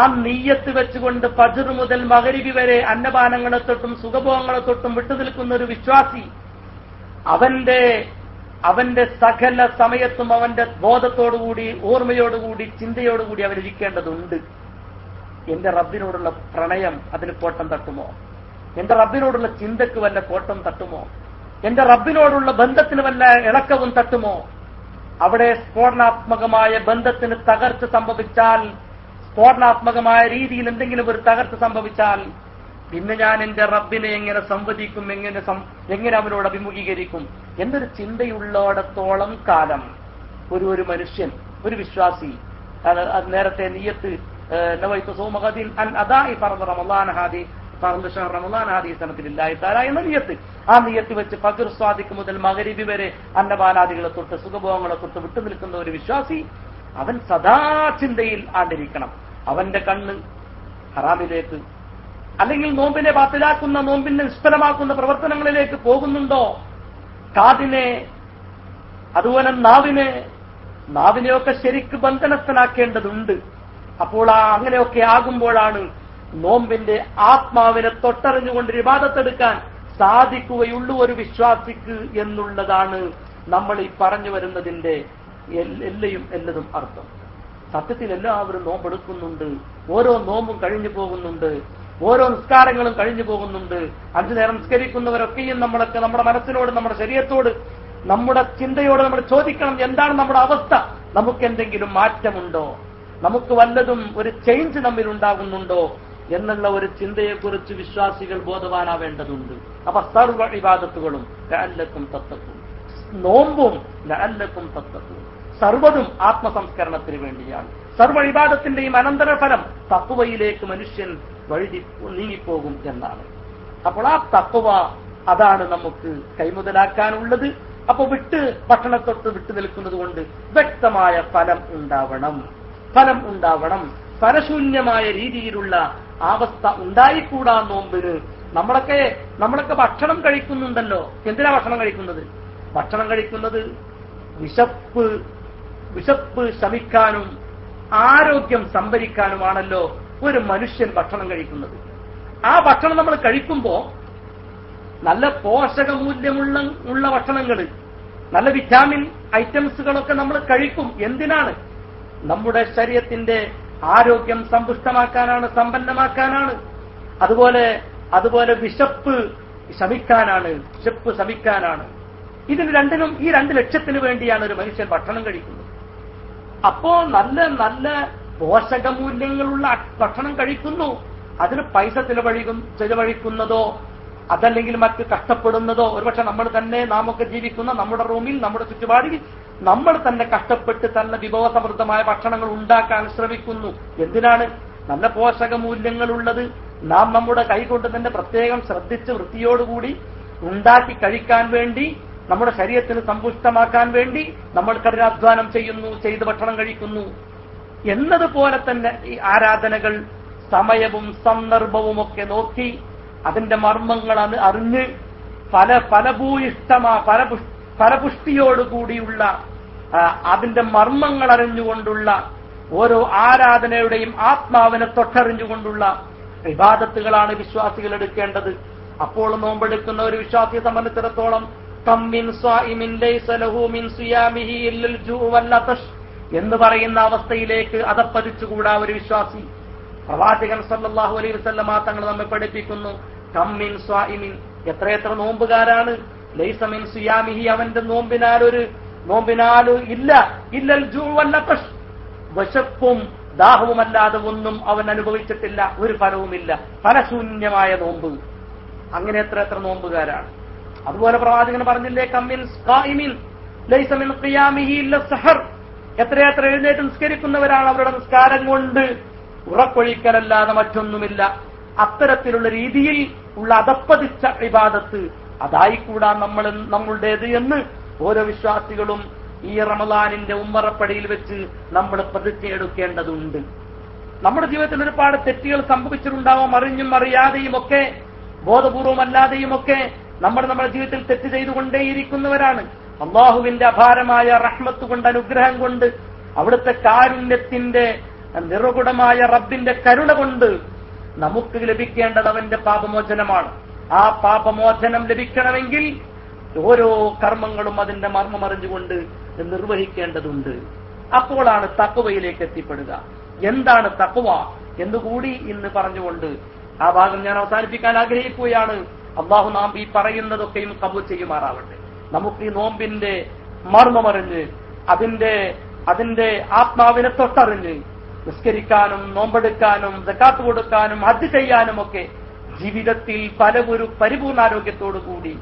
ആ നിയ്യത്ത് വെച്ചുകൊണ്ട് ഫജ്ർ മുതൽ മഗ്രിബ് വരെ അന്നപാനങ്ങളെ തൊട്ടും സുഖഭോഗങ്ങളെ തൊട്ടും വിട്ടുനിൽക്കുന്ന ഒരു വിശ്വാസി അവന്റെ സകല സമയത്തും അവന്റെ ബോധത്തോടുകൂടി, ഓർമ്മയോടുകൂടി, ചിന്തയോടുകൂടി അവരിക്കേണ്ടതുണ്ട്. എന്റെ റബ്ബിനോടുള്ള പ്രണയം അതിന് കോട്ടം തട്ടുമോ? എന്റെ റബ്ബിനോടുള്ള ചിന്തക്ക് വല്ല കോട്ടം തട്ടുമോ? എന്റെ റബ്ബിനോടുള്ള ബന്ധത്തിന് വല്ല ഇളക്കവും തട്ടുമോ? അവിടെ സ്ഫോടനാത്മകമായ ബന്ധത്തിന് തകർച്ച സംഭവിച്ചാൽ, സ്ഫോടനാത്മകമായ രീതിയിൽ എന്തെങ്കിലും ഒരു തകർച്ച സംഭവിച്ചാൽ, പിന്നെ ഞാൻ എന്റെ റബ്ബിനെ എങ്ങനെ സംവദിക്കും, എങ്ങനെ അവനോട് അഭിമുഖീകരിക്കും എന്നൊരു ചിന്തയുള്ളോടത്തോളം കാലം ഒരു മനുഷ്യൻ, ഒരു വിശ്വാസി, അത് നേരത്തെ നിയ്യത്ത് നവൈതു സൗമഗദിൻ അൻ അദാഇ ഫർദ് റമളാൻ ഹാദി ഫർദ് ഷഹർ റമളാൻ ഹാദി സനത്തിലില്ലാഹി തആല എന്ന നിയ്യത്ത്, ആ നിയ്യത്ത് വെച്ച് ഫജ്ർ സ്വാദിഖ് മുതൽ മഗ്രിബ് വരെ അന്നപാനാദികളെ തൊട്ട് സുഖഭോഗങ്ങളെ തൊട്ട് വിട്ടു നിൽക്കുന്ന ഒരു വിശ്വാസി, അവൻ സദാ ചിന്തയിൽ ആണ്ടിരിക്കണം. അവന്റെ കണ്ണ് ഹറാമിലേക്ക്, അല്ലെങ്കിൽ നോമ്പിനെ ബാത്തിലാക്കുന്ന, നോമ്പിനെ നിഷ്ഫലമാക്കുന്ന പ്രവർത്തനങ്ങളിലേക്ക് പോകുന്നുണ്ടോ? കാതിനെ, അതുപോലെ നാവിനെയൊക്കെ ശരിക്ക് ബന്ധനസ്ഥനാക്കേണ്ടതുണ്ട്. അപ്പോൾ അങ്ങനെയൊക്കെ ആകുമ്പോഴാണ് നോമ്പിന്റെ ആത്മാവിനെ തൊട്ടറിഞ്ഞുകൊണ്ട് ഇബാദത്തെടുക്കാൻ സാധിക്കുകയുള്ളൂ ഒരു വിശ്വാസിക്ക് എന്നുള്ളതാണ് നമ്മൾ ഈ പറഞ്ഞു വരുന്നതിന്റെ എല്ലതും അർത്ഥം. സത്യത്തിൽ എല്ലാവരും നോമ്പെടുക്കുന്നുണ്ട്, ഓരോ നോമ്പും കഴിഞ്ഞു പോകുന്നുണ്ട്, ഓരോ നിസ്കാരങ്ങളും കഴിഞ്ഞു പോകുന്നുണ്ട്. 5 നേരം നിസ്കരിക്കുന്നവരൊക്കെയും നമ്മളൊക്കെ നമ്മുടെ മനസ്സിനോട്, നമ്മുടെ ശരീരത്തോട്, നമ്മുടെ ചിന്തയോട് നമ്മൾ ചോദിക്കണം, എന്താണ് നമ്മുടെ അവസ്ഥ? നമുക്ക് എന്തെങ്കിലും മാറ്റമുണ്ടോ? നമുക്ക് വല്ലതും ഒരു ചേഞ്ച് നമ്മിൽ ഉണ്ടാകുന്നുണ്ടോ എന്നുള്ള ഒരു ചിന്തയെക്കുറിച്ച് വിശ്വാസികൾ ബോധവാനാവേണ്ടതുണ്ട്. അപ്പൊ സർവ്വ ഇബാദത്തുകളും ലഅല്ലക്കും തത്തഖൂൻ, നോമ്പും ലഅല്ലക്കും തത്തഖൂൻ, സർവ്വതും ആത്മസംസ്കരണത്തിന് വേണ്ടിയാണ്. സർവ്വ ഇബാദത്തിന്റെയും അനന്തരഫലം തഖ്വയിലേക്ക് മനുഷ്യൻ വഴുതി നീങ്ങിപ്പോകും എന്നാണ്. അപ്പോൾ ആ തഖ്വ, അതാണ് നമുക്ക് കൈമുതലാക്കാനുള്ളത്. അപ്പൊ ഭക്ഷണത്തൊട്ട് വിട്ടു നിൽക്കുന്നത് കൊണ്ട് വ്യക്തമായ ഫലം ഉണ്ടാവണം. ഫലശൂന്യമായ രീതിയിലുള്ള അവസ്ഥ ഉണ്ടായിക്കൂടാ നോമ്പിന്. നമ്മളൊക്കെ ഭക്ഷണം കഴിക്കുന്നുണ്ടല്ലോ. എന്തിനാ ഭക്ഷണം കഴിക്കുന്നത്? ഭക്ഷണം കഴിക്കുന്നത് വിശപ്പ് ശമിക്കാനും ആരോഗ്യം സംഭരിക്കാനുമാണല്ലോ ഒരു മനുഷ്യൻ ഭക്ഷണം കഴിക്കുന്നത്. ആ ഭക്ഷണം നമ്മൾ കഴിക്കുമ്പോ നല്ല പോഷകമൂല്യമുള്ള ഭക്ഷണങ്ങൾ, നല്ല വിറ്റാമിൻ ഐറ്റംസുകളൊക്കെ നമ്മൾ കഴിക്കും. എന്തിനാണ്? നമ്മുടെ ശരീരത്തിന്റെ ആരോഗ്യം സമ്പുഷ്ടമാക്കാനാണ്, സമ്പന്നമാക്കാനാണ്. അതുപോലെ വിശപ്പ് ശമിക്കാനാണ്. ഈ രണ്ട് ലക്ഷ്യത്തിന് വേണ്ടിയാണ് ഒരു മനുഷ്യൻ ഭക്ഷണം കഴിക്കുന്നത്. അപ്പോ നല്ല പോഷകമൂല്യങ്ങളുള്ള ഭക്ഷണം കഴിക്കുന്നു. അതിന് പൈസ ചെലവഴിക്കുന്നതോ അതല്ലെങ്കിൽ മറ്റ് കഷ്ടപ്പെടുന്നതോ, ഒരുപക്ഷെ നാമൊക്കെ ജീവിക്കുന്ന നമ്മുടെ റൂമിൽ, നമ്മുടെ ചുറ്റുപാടിൽ നമ്മൾ തന്നെ കഷ്ടപ്പെട്ട് തന്നെ വിഭവസമൃദ്ധമായ ഭക്ഷണങ്ങൾ ഉണ്ടാക്കാൻ ശ്രമിക്കുന്നു. എന്തിനാണ്? നല്ല പോഷകമൂല്യങ്ങളുള്ളത് നാം നമ്മുടെ കൈകൊണ്ട് തന്നെ പ്രത്യേകം ശ്രദ്ധിച്ച് വൃത്തിയോടുകൂടി ഉണ്ടാക്കി കഴിക്കാൻ വേണ്ടി, നമ്മുടെ ശരീരത്തിന് സമ്പുഷ്ടമാക്കാൻ വേണ്ടി നമ്മൾ കഠിനാധ്വാനം ചെയ്ത് ഭക്ഷണം കഴിക്കുന്നു. എന്നതുപോലെ തന്നെ ഈ ആരാധനകൾ സമയവും സന്ദർഭവും ഒക്കെ നോക്കി അതിന്റെ മർമ്മങ്ങൾ അറിഞ്ഞ് ഫലപുഷ്ടിയോടുകൂടിയുള്ള അതിന്റെ മർമ്മങ്ങൾ അറിഞ്ഞുകൊണ്ടുള്ള ഓരോ ആരാധനയുടെയും ആത്മാവിനെ തൊട്ടറിഞ്ഞുകൊണ്ടുള്ള ഇബാദത്തുകളാണ് വിശ്വാസികൾ എടുക്കേണ്ടത്. അപ്പോൾ നോമ്പെടുക്കുന്ന ഒരു വിശ്വാസിയെ സംബന്ധിച്ചിടത്തോളം എന്ന് പറയുന്ന അവസ്ഥയിലേക്ക് അതപ്പതിച്ചുകൂടാ ഒരു വിശ്വാസി. പ്രവാചകൻ സല്ലല്ലാഹു അലൈഹി വസല്ലമ തങ്ങൾ നമ്മെ പഠിപ്പിക്കുന്നു, കമ്മിൻ സ്വാഇമിൻ, എത്രയെത്ര നോമ്പുകാരാണ്, ലൈസ മിൻ സിയാമിഹി, അവന്റെ നോമ്പിനാലു ഇല്ല ഇല്ലൽ ജൂ വല്ലതഷ്, വിശപ്പും ദാഹവുമല്ലാതെ ഒന്നും അവൻ അനുഭവിച്ചിട്ടില്ല, ഒരു ഫലവുമില്ല, ഫലശൂന്യമായ നോമ്പ്. അങ്ങനെ എത്ര നോമ്പുകാരാണ്. അതുപോലെ പ്രവാചകൻ പറഞ്ഞില്ലേ, കമ്മിൻ ഖായിമിൻ ലൈസ മിൻ ഖിയാമിഹി ഇല്ല സഹർ, എത്രയെത്ര എഴുന്നേറ്റ് നിസ്കരിക്കുന്നവരാണ്, അവരുടെ നിസ്കാരം കൊണ്ട് ഉറക്കൊഴിക്കലല്ലാതെ മറ്റൊന്നുമില്ല. അത്തരത്തിലുള്ള രീതിയിൽ ഉള്ള അതപ്പതിച്ച ഇബാദത്ത് അതായിക്കൂടാ നമ്മളുടേത് എന്ന് ഓരോ വിശ്വാസികളും ഈ റമളാനിന്റെ ഉമ്മറപ്പടിയിൽ വെച്ച് നമ്മൾ പ്രതിജ്ഞയെടുക്കേണ്ടതുണ്ട്. നമ്മുടെ ജീവിതത്തിൽ ഒരുപാട് തെറ്റുകൾ സംഭവിച്ചിട്ടുണ്ടാവാം, അറിഞ്ഞും അറിയാതെയും ഒക്കെ, ബോധപൂർവമല്ലാതെയും ഒക്കെ നമ്മുടെ ജീവിതത്തിൽ തെറ്റ് ചെയ്തുകൊണ്ടേയിരിക്കുന്നവരാണ്. അള്ളാഹുവിന്റെ അപാരമായ റഹ്മത്ത് കൊണ്ട്, അനുഗ്രഹം കൊണ്ട്, അവിടുത്തെ കാരുണ്യത്തിന്റെ നിറകുടമായ റബ്ബിന്റെ കരുണ കൊണ്ട് നമുക്ക് ലഭിക്കേണ്ടത് അവന്റെ പാപമോചനമാണ്. ആ പാപമോചനം ലഭിക്കണമെങ്കിൽ ഓരോ കർമ്മങ്ങളും അതിന്റെ മർമ്മമറിഞ്ഞുകൊണ്ട് നിർവഹിക്കേണ്ടതുണ്ട്. അപ്പോഴാണ് തഖ്വയിലേക്ക് എത്തിപ്പെടുക. എന്താണ് തഖ്വ? എന്നുകൂടി ഇന്ന് പറഞ്ഞുകൊണ്ട് ആ ഭാഗം ഞാൻ അവസാനിപ്പിക്കാൻ ആഗ്രഹിക്കുകയാണ്. അള്ളാഹു നാം ഈ പറയുന്നതൊക്കെയും കബൂൽ ചെയ്യുമാറാവട്ടെ. നമുക്ക് ഈ നോമ്പിന്റെ മർമ്മമറിഞ്ഞ് അതിന്റെ ആത്മാവിനെ തൊട്ടറിഞ്ഞ് നിസ്കരിക്കാനും നോമ്പെടുക്കാനും സക്കാത്ത് കൊടുക്കാനും ഹജ്ജ് ചെയ്യാനും ഒക്കെ ജീവിതത്തിൽ പലവൊരു പരിപൂർണാരോഗ്യത്തോടുകൂടി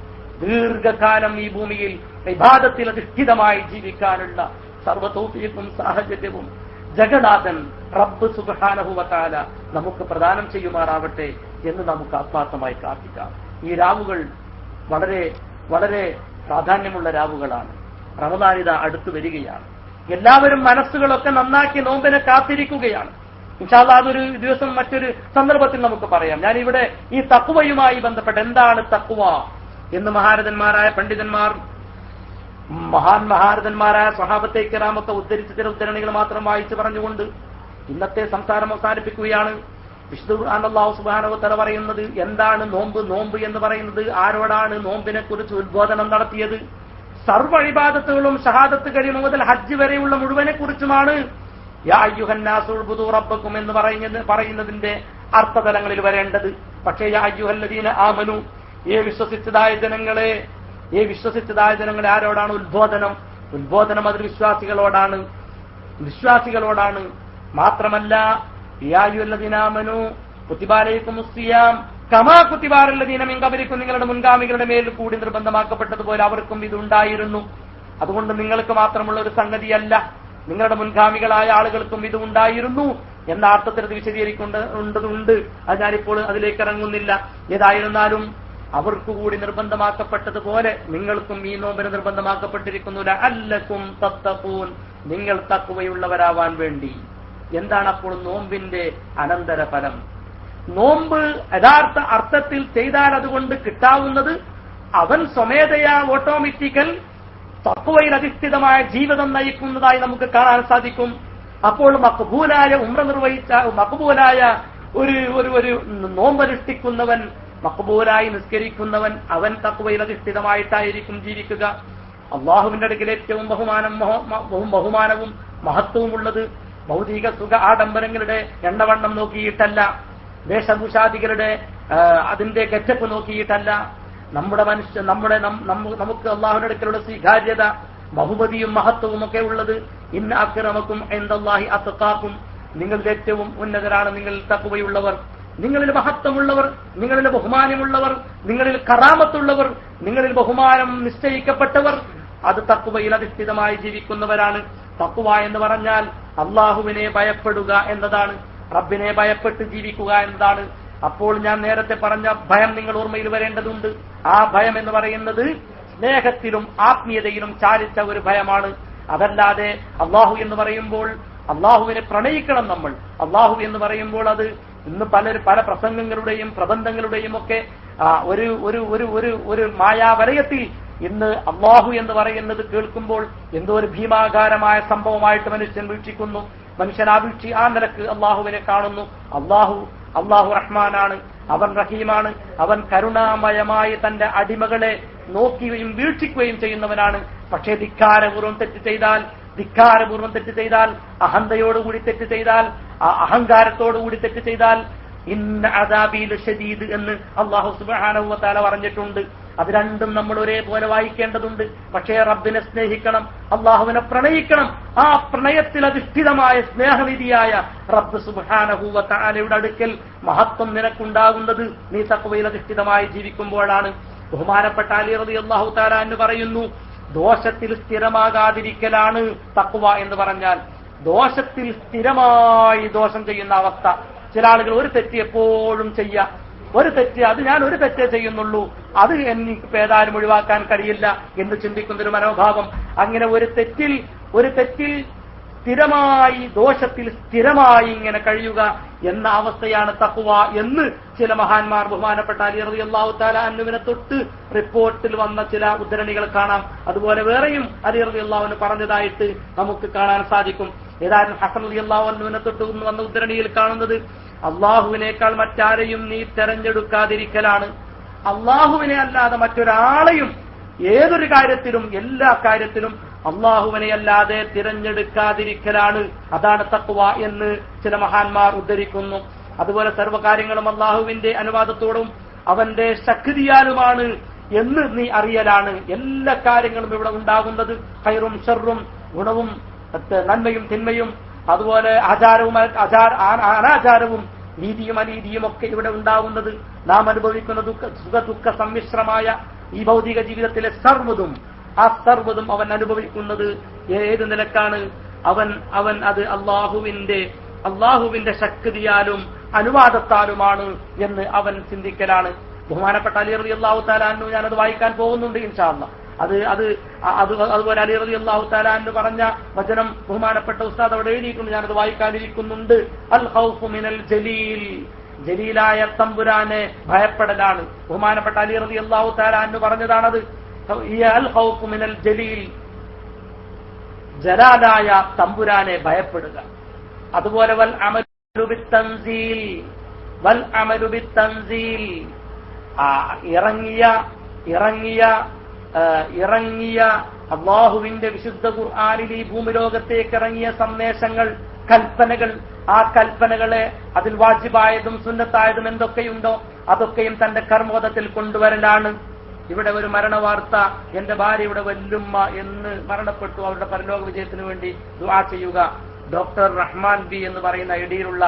ദീർഘകാലം ഈ ഭൂമിയിൽ ഇബാദത്തിൽ അധിഷ്ഠിതമായി ജീവിക്കാനുള്ള സർവ്വ തൗഫീഖും സാഹചര്യവും ജഗന്നാഥൻ റബ്ബ് സുബ്ഹാനഹു വ തആല നമുക്ക് പ്രദാനം ചെയ്യുമാറാവട്ടെ എന്ന് നമുക്ക് ആത്മാർത്ഥമായി പ്രാർത്ഥിക്കാം. ഈ രാവുകൾ വളരെ വളരെ പ്രാധാന്യമുള്ള രാവുകളാണ്. റമദാൻ ഇതാ അടുത്തു വരികയാണ്. എല്ലാവരും മനസ്സുകളൊക്കെ നന്നാക്കി നോമ്പിനെ കാത്തിരിക്കുകയാണ്. ഇൻഷാ അല്ലാഹ് അതൊരു ദിവസം മറ്റൊരു സന്ദർഭത്തിൽ നമുക്ക് പറയാം. ഞാനിവിടെ ഈ തഖ്വയുമായി ബന്ധപ്പെട്ട് എന്താണ് തഖ്വ എന്ന് മഹാരഥന്മാരായ പണ്ഡിതന്മാർ മഹാരഥന്മാരായ സ്വഹാബത്തെ കിറാമൊക്കെ ഉദ്ധരിച്ച ചില ഉദ്ധരണികൾ മാത്രം വായിച്ച് പറഞ്ഞുകൊണ്ട് ഇന്നത്തെ സംസാരം അവസാനിപ്പിക്കുകയാണ്. വിശുദ്ധ ഖുർആൻ അല്ലാഹു സുബ്ഹാനഹു വ തആല പറയുന്നത് എന്താണ് നോമ്പ് എന്ന് പറയുന്നത്? ആരോടാണ് നോമ്പിനെ കുറിച്ച് ഉദ്ബോധനം നടത്തിയത്? സർവ്വ ഇബാദത്തുകളും ഷഹാദത്ത് കഴിയും മുതൽ ഹജ്ജ് വരെയുള്ള മുഴുവനെ കുറിച്ചുമാണ്. യാ അയ്യുഹന്നാസു ഉബ്ദു റബ്ബക്കും എന്ന് പറയുന്നതിന്റെ അർത്ഥതലങ്ങളിൽ വരേണ്ടത്. പക്ഷേ യാ അയ്യുഹല്ലദീന ആമനു, വിശ്വസിച്ചതായ ജനങ്ങളെ ആരോടാണ് ഉദ്ബോധനം? അത് വിശ്വാസികളോടാണ്. മാത്രമല്ല യാ അയ്യുഹല്ലദീന ആമനു കുതിബ അലൈക്കുമുസ് സിയാം കമാ കുതിബ അലല്ലദീന മിൻ ഖബലിക്കും, നിങ്ങളുടെ മുൻഗാമികളുടെ മേൽ കൂടി നിർബന്ധമാക്കപ്പെട്ടതുപോലെ അവർക്കും ഇതുണ്ടായിരുന്നു. അതുകൊണ്ട് നിങ്ങൾക്ക് മാത്രമുള്ള ഒരു സംഗതിയല്ല, നിങ്ങളുടെ മുൻഗാമികളായ ആളുകൾക്കും ഇത് ഉണ്ടായിരുന്നു എന്ന അർത്ഥത്തിൽ ഇത് വിശദീകരിക്കേണ്ടതുണ്ട്. അത് ഞാനിപ്പോൾ അതിലേക്ക് ഇറങ്ങുന്നില്ല. ഏതായിരുന്നാലും അവർക്ക് കൂടി നിർബന്ധമാക്കപ്പെട്ടതുപോലെ നിങ്ങൾക്കും ഈ നോമ്പിന് നിർബന്ധമാക്കപ്പെട്ടിരിക്കുന്നു. ലഅല്ലക്കും തത്തഖൂൻ, നിങ്ങൾ തഖ്വയുള്ളവരാവാൻ വേണ്ടി. എന്താണ് അപ്പോൾ നോമ്പിന്റെ അനന്തരഫലം? നോമ്പ് യഥാർത്ഥ അർത്ഥത്തിൽ ചെയ്താൽ അതുകൊണ്ട് കിട്ടാവുന്നത് അവൻ സ്വമേധയാ ഓട്ടോമാറ്റിക്കൽ തഖ്വയിൽ അധിഷ്ഠിതമായ ജീവിതം നയിക്കുന്നതായി നമുക്ക് കാണാൻ സാധിക്കും. അപ്പോൾ മഖ്ബൂലായ ഉംറ നിർവഹിച്ച മഖ്ബൂലായ ഒരു നോമ്പനുഷ്ഠിക്കുന്നവൻ, മഖ്ബൂലായി നിസ്കരിക്കുന്നവൻ, അവൻ തഖ്വയിൽ അധിഷ്ഠിതമായിട്ടായിരിക്കും ജീവിക്കുക. അള്ളാഹുവിന്റെ അടുക്കൽ ഏറ്റവും ബഹുമാനവും മഹത്വവും ഉള്ളത് ഭൗതിക സുഖ ആഡംബരങ്ങളുടെ എണ്ണവണ്ണം നോക്കിയിട്ടല്ല, വേഷഭൂഷാദികളുടെ അതിന്റെ ഗെറ്റപ്പ് നോക്കിയിട്ടല്ല. നമുക്ക് അള്ളാഹുവിന്റെ അടുക്കലുള്ള സ്വീകാര്യത, ബഹുമതിയും മഹത്വവും ഒക്കെ ഉള്ളത് ഇന്ന അക്രമക്കും ഇൻദല്ലാഹി അത്ഖാക്കും, നിങ്ങളിൽ ഏറ്റവും ഉന്നതരാണ് നിങ്ങൾ തഖ്വയുള്ളവർ, നിങ്ങളിൽ മഹത്വമുള്ളവർ, നിങ്ങളിൽ ബഹുമാനമുള്ളവർ, നിങ്ങളിൽ കറാമത്തുള്ളവർ, നിങ്ങളിൽ ബഹുമാനം നിശ്ചയിക്കപ്പെട്ടവർ അത് തഖ്വയിൽ അധിഷ്ഠിതമായി ജീവിക്കുന്നവരാണ്. തഖ്വ എന്ന് പറഞ്ഞാൽ അള്ളാഹുവിനെ ഭയപ്പെടുക എന്നതാണ്, റബ്ബിനെ ഭയപ്പെട്ട് ജീവിക്കുക എന്നതാണ്. അപ്പോൾ ഞാൻ നേരത്തെ പറഞ്ഞ ഭയം നിങ്ങൾ ഓർമ്മയിൽ വരേണ്ടതുണ്ട്. ആ ഭയം എന്ന് പറയുന്നത് സ്നേഹത്തിലും ആത്മീയതയിലും ചാലിച്ച ഒരു ഭയമാണ്. അതല്ലാതെ അള്ളാഹു എന്ന് പറയുമ്പോൾ അള്ളാഹുവിനെ പ്രണയിക്കണം നമ്മൾ. അള്ളാഹു എന്ന് പറയുമ്പോൾ അത് ഇന്ന് പല പ്രസംഗങ്ങളുടെയും പ്രബന്ധങ്ങളുടെയും ഒക്കെ ഒരു മായാവലയത്തിൽ ഇന്ന് അള്ളാഹു എന്ന് പറയുന്നത് കേൾക്കുമ്പോൾ എന്തോ ഒരു ഭീമാകാരമായ സംഭവമായിട്ട് മനുഷ്യൻ വീക്ഷിക്കുന്നു. മനുഷ്യൻ ആ നിലക്ക് അള്ളാഹുവിനെ കാണുന്നു. അള്ളാഹു റഹ്മാനാണ്, അവൻ റഹീമാണ്, അവൻ കരുണാമയമായി തന്റെ അടിമകളെ നോക്കുകയും വീക്ഷിക്കുകയും ചെയ്യുന്നവനാണ്. പക്ഷേ ധിക്കാരപൂർവ്വം തെറ്റ് ചെയ്താൽ, അഹന്തയോടുകൂടി തെറ്റ് ചെയ്താൽ, അഹങ്കാരത്തോടുകൂടി തെറ്റ് ചെയ്താൽ ഇന്ന അദാബി ലശദീദ് എന്ന് അല്ലാഹു സുബ്ഹാനഹു വ തആല പറഞ്ഞിട്ടുണ്ട്. അത് രണ്ടും നമ്മൾ ഒരേപോലെ വായിക്കേണ്ടതുണ്ട്. പക്ഷേ റബ്ബിനെ സ്നേഹിക്കണം, അള്ളാഹുവിനെ പ്രണയിക്കണം. ആ പ്രണയത്തിൽ അധിഷ്ഠിതമായ സ്നേഹനിധിയായ റബ്ബ് സുബ്ഹാനഹു വ തആലയുടെ അടുക്കൽ മഹത്വം നിനക്കുണ്ടാകുന്നത് നീ തഖ്വയിൽ അധിഷ്ഠിതമായി ജീവിക്കുമ്പോഴാണ്. ബഹുമാനപ്പെട്ട അലി റളിയല്ലാഹു തആല എന്ന് പറയുന്നു, ദോഷത്തിൽ സ്ഥിരമാകാതിരിക്കലാണ് തഖ്വ എന്ന് പറഞ്ഞാൽ. ദോഷത്തിൽ സ്ഥിരമായി ദോഷം ചെയ്യുന്ന അവസ്ഥ. ചില ആളുകൾ ഒരു തെറ്റ് എപ്പോഴും ചെയ്യാം, ഞാൻ ഒരു തെറ്റേ ചെയ്യുന്നുള്ളൂ, അത് എനിക്ക് ഏതായാലും ഒഴിവാക്കാൻ കഴിയില്ല എന്ന് ചിന്തിക്കുന്നൊരു മനോഭാവം. അങ്ങനെ ഒരു തെറ്റിൽ സ്ഥിരമായി, ദോഷത്തിൽ സ്ഥിരമായി ഇങ്ങനെ കഴിയുക എന്ന അവസ്ഥയാണ് തഖ്വ എന്ന് ചില മഹാന്മാർ, ബഹുമാനപ്പെട്ട അലി റളിയല്ലാഹു തആല അൻഹുവിനെ തൊട്ട് റിപ്പോർട്ടിൽ വന്ന ചില ഉദ്ധരണികൾ കാണാം. അതുപോലെ വേറെയും അലി റളിയല്ലാഹു അൻഹു പറഞ്ഞതായിട്ട് നമുക്ക് കാണാൻ സാധിക്കും. ഏതായാലും ഹസൻ റളിയല്ലാഹു അൻഹുവിനെ തൊട്ട് വന്ന ഉദ്ധരണിയിൽ കാണുന്നത് അള്ളാഹുവിനേക്കാൾ മറ്റാരെയും നീ തെരഞ്ഞെടുക്കാതിരിക്കലാണ്. അള്ളാഹുവിനെ അല്ലാതെ മറ്റൊരാളെയും ഏതൊരു കാര്യത്തിലും, എല്ലാ കാര്യത്തിലും അല്ലാഹുവിനെയല്ലാതെ തിരഞ്ഞെടുക്കാതിരിക്കലാണ്. അതാണ് തഖ്വ എന്ന് ചില മഹാന്മാർ ഉദ്ധരിക്കുന്നു. അതുപോലെ സർവ്വകാര്യങ്ങളും അല്ലാഹുവിന്റെ അനുവാദത്തോടും അവന്റെ ശക്തിയാലുമാണ് എന്ന് നീ അറിയലാണ്. എല്ലാ കാര്യങ്ങളും ഇവിടെ ഉണ്ടാകുന്നത് ഖൈറും ഷർറും, ഗുണവും നന്മയും തിന്മയും, അതുപോലെ ആചാരവും അനാചാരവും നീതിയും അനീതിയും ഒക്കെ ഇവിടെ ഉണ്ടാകുന്നത് നാം അനുഭവിക്കുന്ന സുഖദുഃഖ സമ്മിശ്രമായ ഈ ഭൗതിക ജീവിതത്തിലെ സർവ്വതും അവൻ അനുഭവിക്കുന്നത് ഏത് നിലക്കാണ്? അവൻ അത് അള്ളാഹുവിന്റെ ശക്തിയാലും അനുവാദത്താലുമാണ് എന്ന് അവൻ ചിന്തിക്കലാണ്. ബഹുമാനപ്പെട്ട അലി റളിയല്ലാഹു തആല അൻഹു, ഞാനത് വായിക്കാൻ പോകുന്നുണ്ട് ഇൻഷാ അല്ലാഹ്. അതുപോലെ അലി റളിയല്ലാഹു തആല അൻഹു പറഞ്ഞ വചനം ബഹുമാനപ്പെട്ട ഉസ്താദ് അവിടെ എഴുതിയിട്ടുണ്ട്, ഞാനത് വായിക്കാനിരിക്കുന്നുണ്ട്. അൽ ഖൗഫു മിനൽ ജലീൽ, ജലീലായ തമ്പുരാനെ ഭയപ്പെടലാണ്. ബഹുമാനപ്പെട്ട അലി റളിയല്ലാഹു തആല അൻഹു പറഞ്ഞതാണത്. അൽ ഖൗഫു മിനൽ ജലീൽ, ജലാലായ തമ്പുരാനെ ഭയപ്പെടുക. അതുപോലെ വൽ അമലു ബിത്തൻസീൽ, ഇറങ്ങിയ അല്ലാഹുവിന്റെ വിശുദ്ധ ഖുർആനിൽ ഈ ഭൂമിലോകത്തേക്ക് ഇറങ്ങിയ സന്ദേശങ്ങൾ, കൽപ്പനകൾ, ആ കൽപ്പനകളെ അതിൽ വാജിബായതും സുന്നത്തായതും എന്തൊക്കെയുണ്ടോ അതൊക്കെയും തന്റെ കർമ്മോദത്തിൽ കൊണ്ടുവരലാണ്. ഇവിടെ ഒരു മരണവാർത്ത, എന്റെ ഭാര്യയുടെ വല്ലുമ്മ എന്ന് മരണപ്പെട്ടു, അവരുടെ പരലോക വിജയത്തിന് വേണ്ടി ദുആ ചെയ്യുക. ഡോക്ടർ റഹ്മാൻ ബി എന്ന് പറയുന്ന ഐഡിയിലുള്ള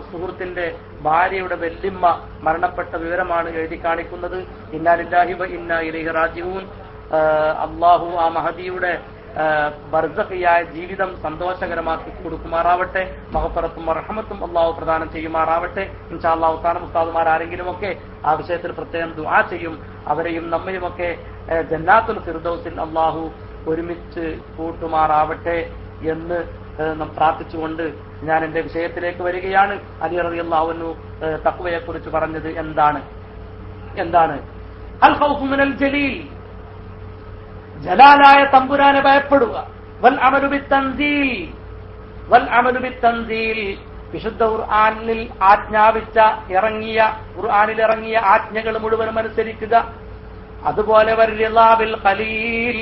സുഹൃത്തിന്റെ ഭാര്യയുടെ വല്യമ്മ മരണപ്പെട്ട വിവരമാണ് എഴുതി കാണിക്കുന്നത്. ഇന്നാ ലില്ലാഹി വ ഇന്നാ ഇലൈഹി റാജിഊൻ. അല്ലാഹു ആ മഹദിയുടെ ബർസഖിയായ ജീവിതം സന്തോഷകരമാക്കി കൊടുക്കുമാറാവട്ടെ. മഗ്ഫിറത്തും റഹ്മത്തും അല്ലാഹു പ്രദാനം ചെയ്യുമാറാവട്ടെ. ഇൻഷാ അല്ലാഹു തആല ഉസ്താദുമാർ ആരെങ്കിലുമൊക്കെ ആ വിഷയത്തിൽ പ്രത്യേകം ദുആ ചെയ്യും. അവരെയും നമ്മയുമൊക്കെ ജന്നാത്തുൽ ഫിർദൗസിൽ അല്ലാഹു ഒരുമിച്ച് കൂട്ടുമാറാവട്ടെ എന്ന് പ്രാർത്ഥിച്ചുകൊണ്ട് ഞാൻ എന്റെ വിഷയത്തിലേക്ക് വരികയാണ്. അലി റളിയല്ലാഹു അൻഹു തഖ്വയെ കുറിച്ച് പറഞ്ഞത് എന്താണ്? അൽ ഖൗഫു മിനൽ ജലീൽ, ജലാലായ തമ്പുരാനെ ഭയപ്പെടുക. വൽ അമലു ബിത്തൻസീൽ, വിശുദ്ധ ഖുർആനിൽ ഇറങ്ങിയ ആജ്ഞകൾ മുഴുവനും അനുസരിക്കുക. അതുപോലെ വൽറിളാ ബിൽ ഖലീൽ,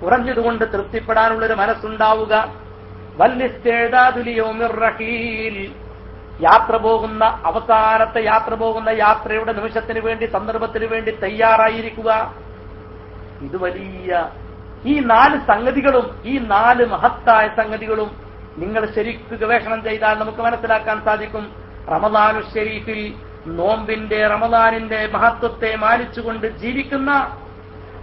കുറഞ്ഞതുകൊണ്ട് തൃപ്തിപ്പെടാനുള്ളൊരു മനസ്സുണ്ടാവുക. വല്ലിസ്തിഅദാദു ലിയൗമിർ റഹീൽ, അവസാനത്തെ യാത്ര പോകുന്ന യാത്രയുടെ നിമിഷത്തിന് വേണ്ടി, സന്ദർഭത്തിന് വേണ്ടി തയ്യാറായിരിക്കുക. ഇത് വലിയ ഈ 4 സംഗതികളും, ഈ 4 മഹത്തായ സംഗതികളും നിങ്ങൾ ശരിക്ക് ഗവേഷണം ചെയ്താൽ നമുക്ക് മനസ്സിലാക്കാൻ സാധിക്കും. റമദാനു ശരീഫിൽ റമദാനിന്റെ മഹത്വത്തെ മാനിച്ചുകൊണ്ട് ജീവിക്കുന്ന,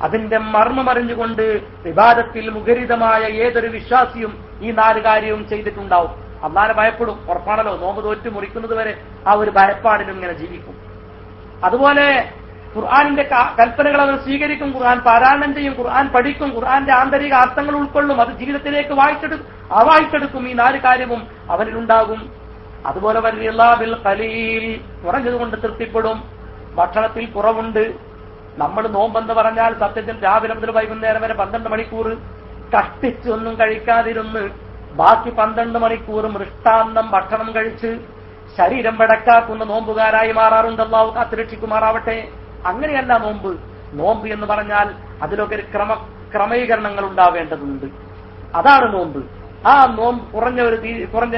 അതിന്റെ മർമ്മമറിഞ്ഞുകൊണ്ട് വിവാദത്തിൽ മുഖരിതമായ ഏതൊരു വിശ്വാസിയും ഈ 4 കാര്യവും ചെയ്തിട്ടുണ്ടാവും. അല്ലാഹുവിനെ ഭയപ്പെടും, ഉറപ്പാണല്ലോ. നോമ്പ് തോറ്റ് മുറിക്കുന്നത് വരെ ആ ഒരു ഭയപ്പാടിലും ഇങ്ങനെ ജീവിക്കും. അതുപോലെ ഖുർആനിന്റെ കൽപ്പനകൾ അവർ സ്വീകരിക്കും, ഖുർആൻ പാരായണം ചെയ്യും, ഖുർആൻ പഠിക്കും, ഖുർആന്റെ ആന്തരിക അർത്ഥങ്ങൾ ഉൾക്കൊള്ളും, അത് ജീവിതത്തിലേക്ക് വായിച്ചെടുക്കും. ഈ 4 കാര്യവും അവനിലുണ്ടാകും. അതുപോലെ വൽറിളാ ബിൽ ഖലീൽ, കുറഞ്ഞതുകൊണ്ട് തൃപ്തിപ്പെടും. ഭക്ഷണത്തിൽ കുറവുണ്ട്. നമ്മൾ നോമ്പെന്ന് പറഞ്ഞാൽ സത്യത്തിൽ രാവിലെ മുതൽ വൈകുന്നേരം വരെ 12 മണിക്കൂർ കഷ്ടിച്ച് ഒന്നും കഴിക്കാതിരുന്ന് ബാക്കി 12 മണിക്കൂർ മൃഷ്ടാന്നം ഭക്ഷണം കഴിച്ച് ശരീരം വെടക്കാക്കുന്ന നോമ്പുകാരായി മാറാറുണ്ട്. അല്ലാഹു കാത്തുരക്ഷിക്കുമാറാവട്ടെ. അങ്ങനെയല്ല നോമ്പ് എന്ന് പറഞ്ഞാൽ അതിലൊക്കെ ഒരു ക്രമീകരണങ്ങൾ ഉണ്ടാവേണ്ടതുണ്ട്. അതാണ് നോമ്പ്. ആ നോമ്പ് കുറഞ്ഞ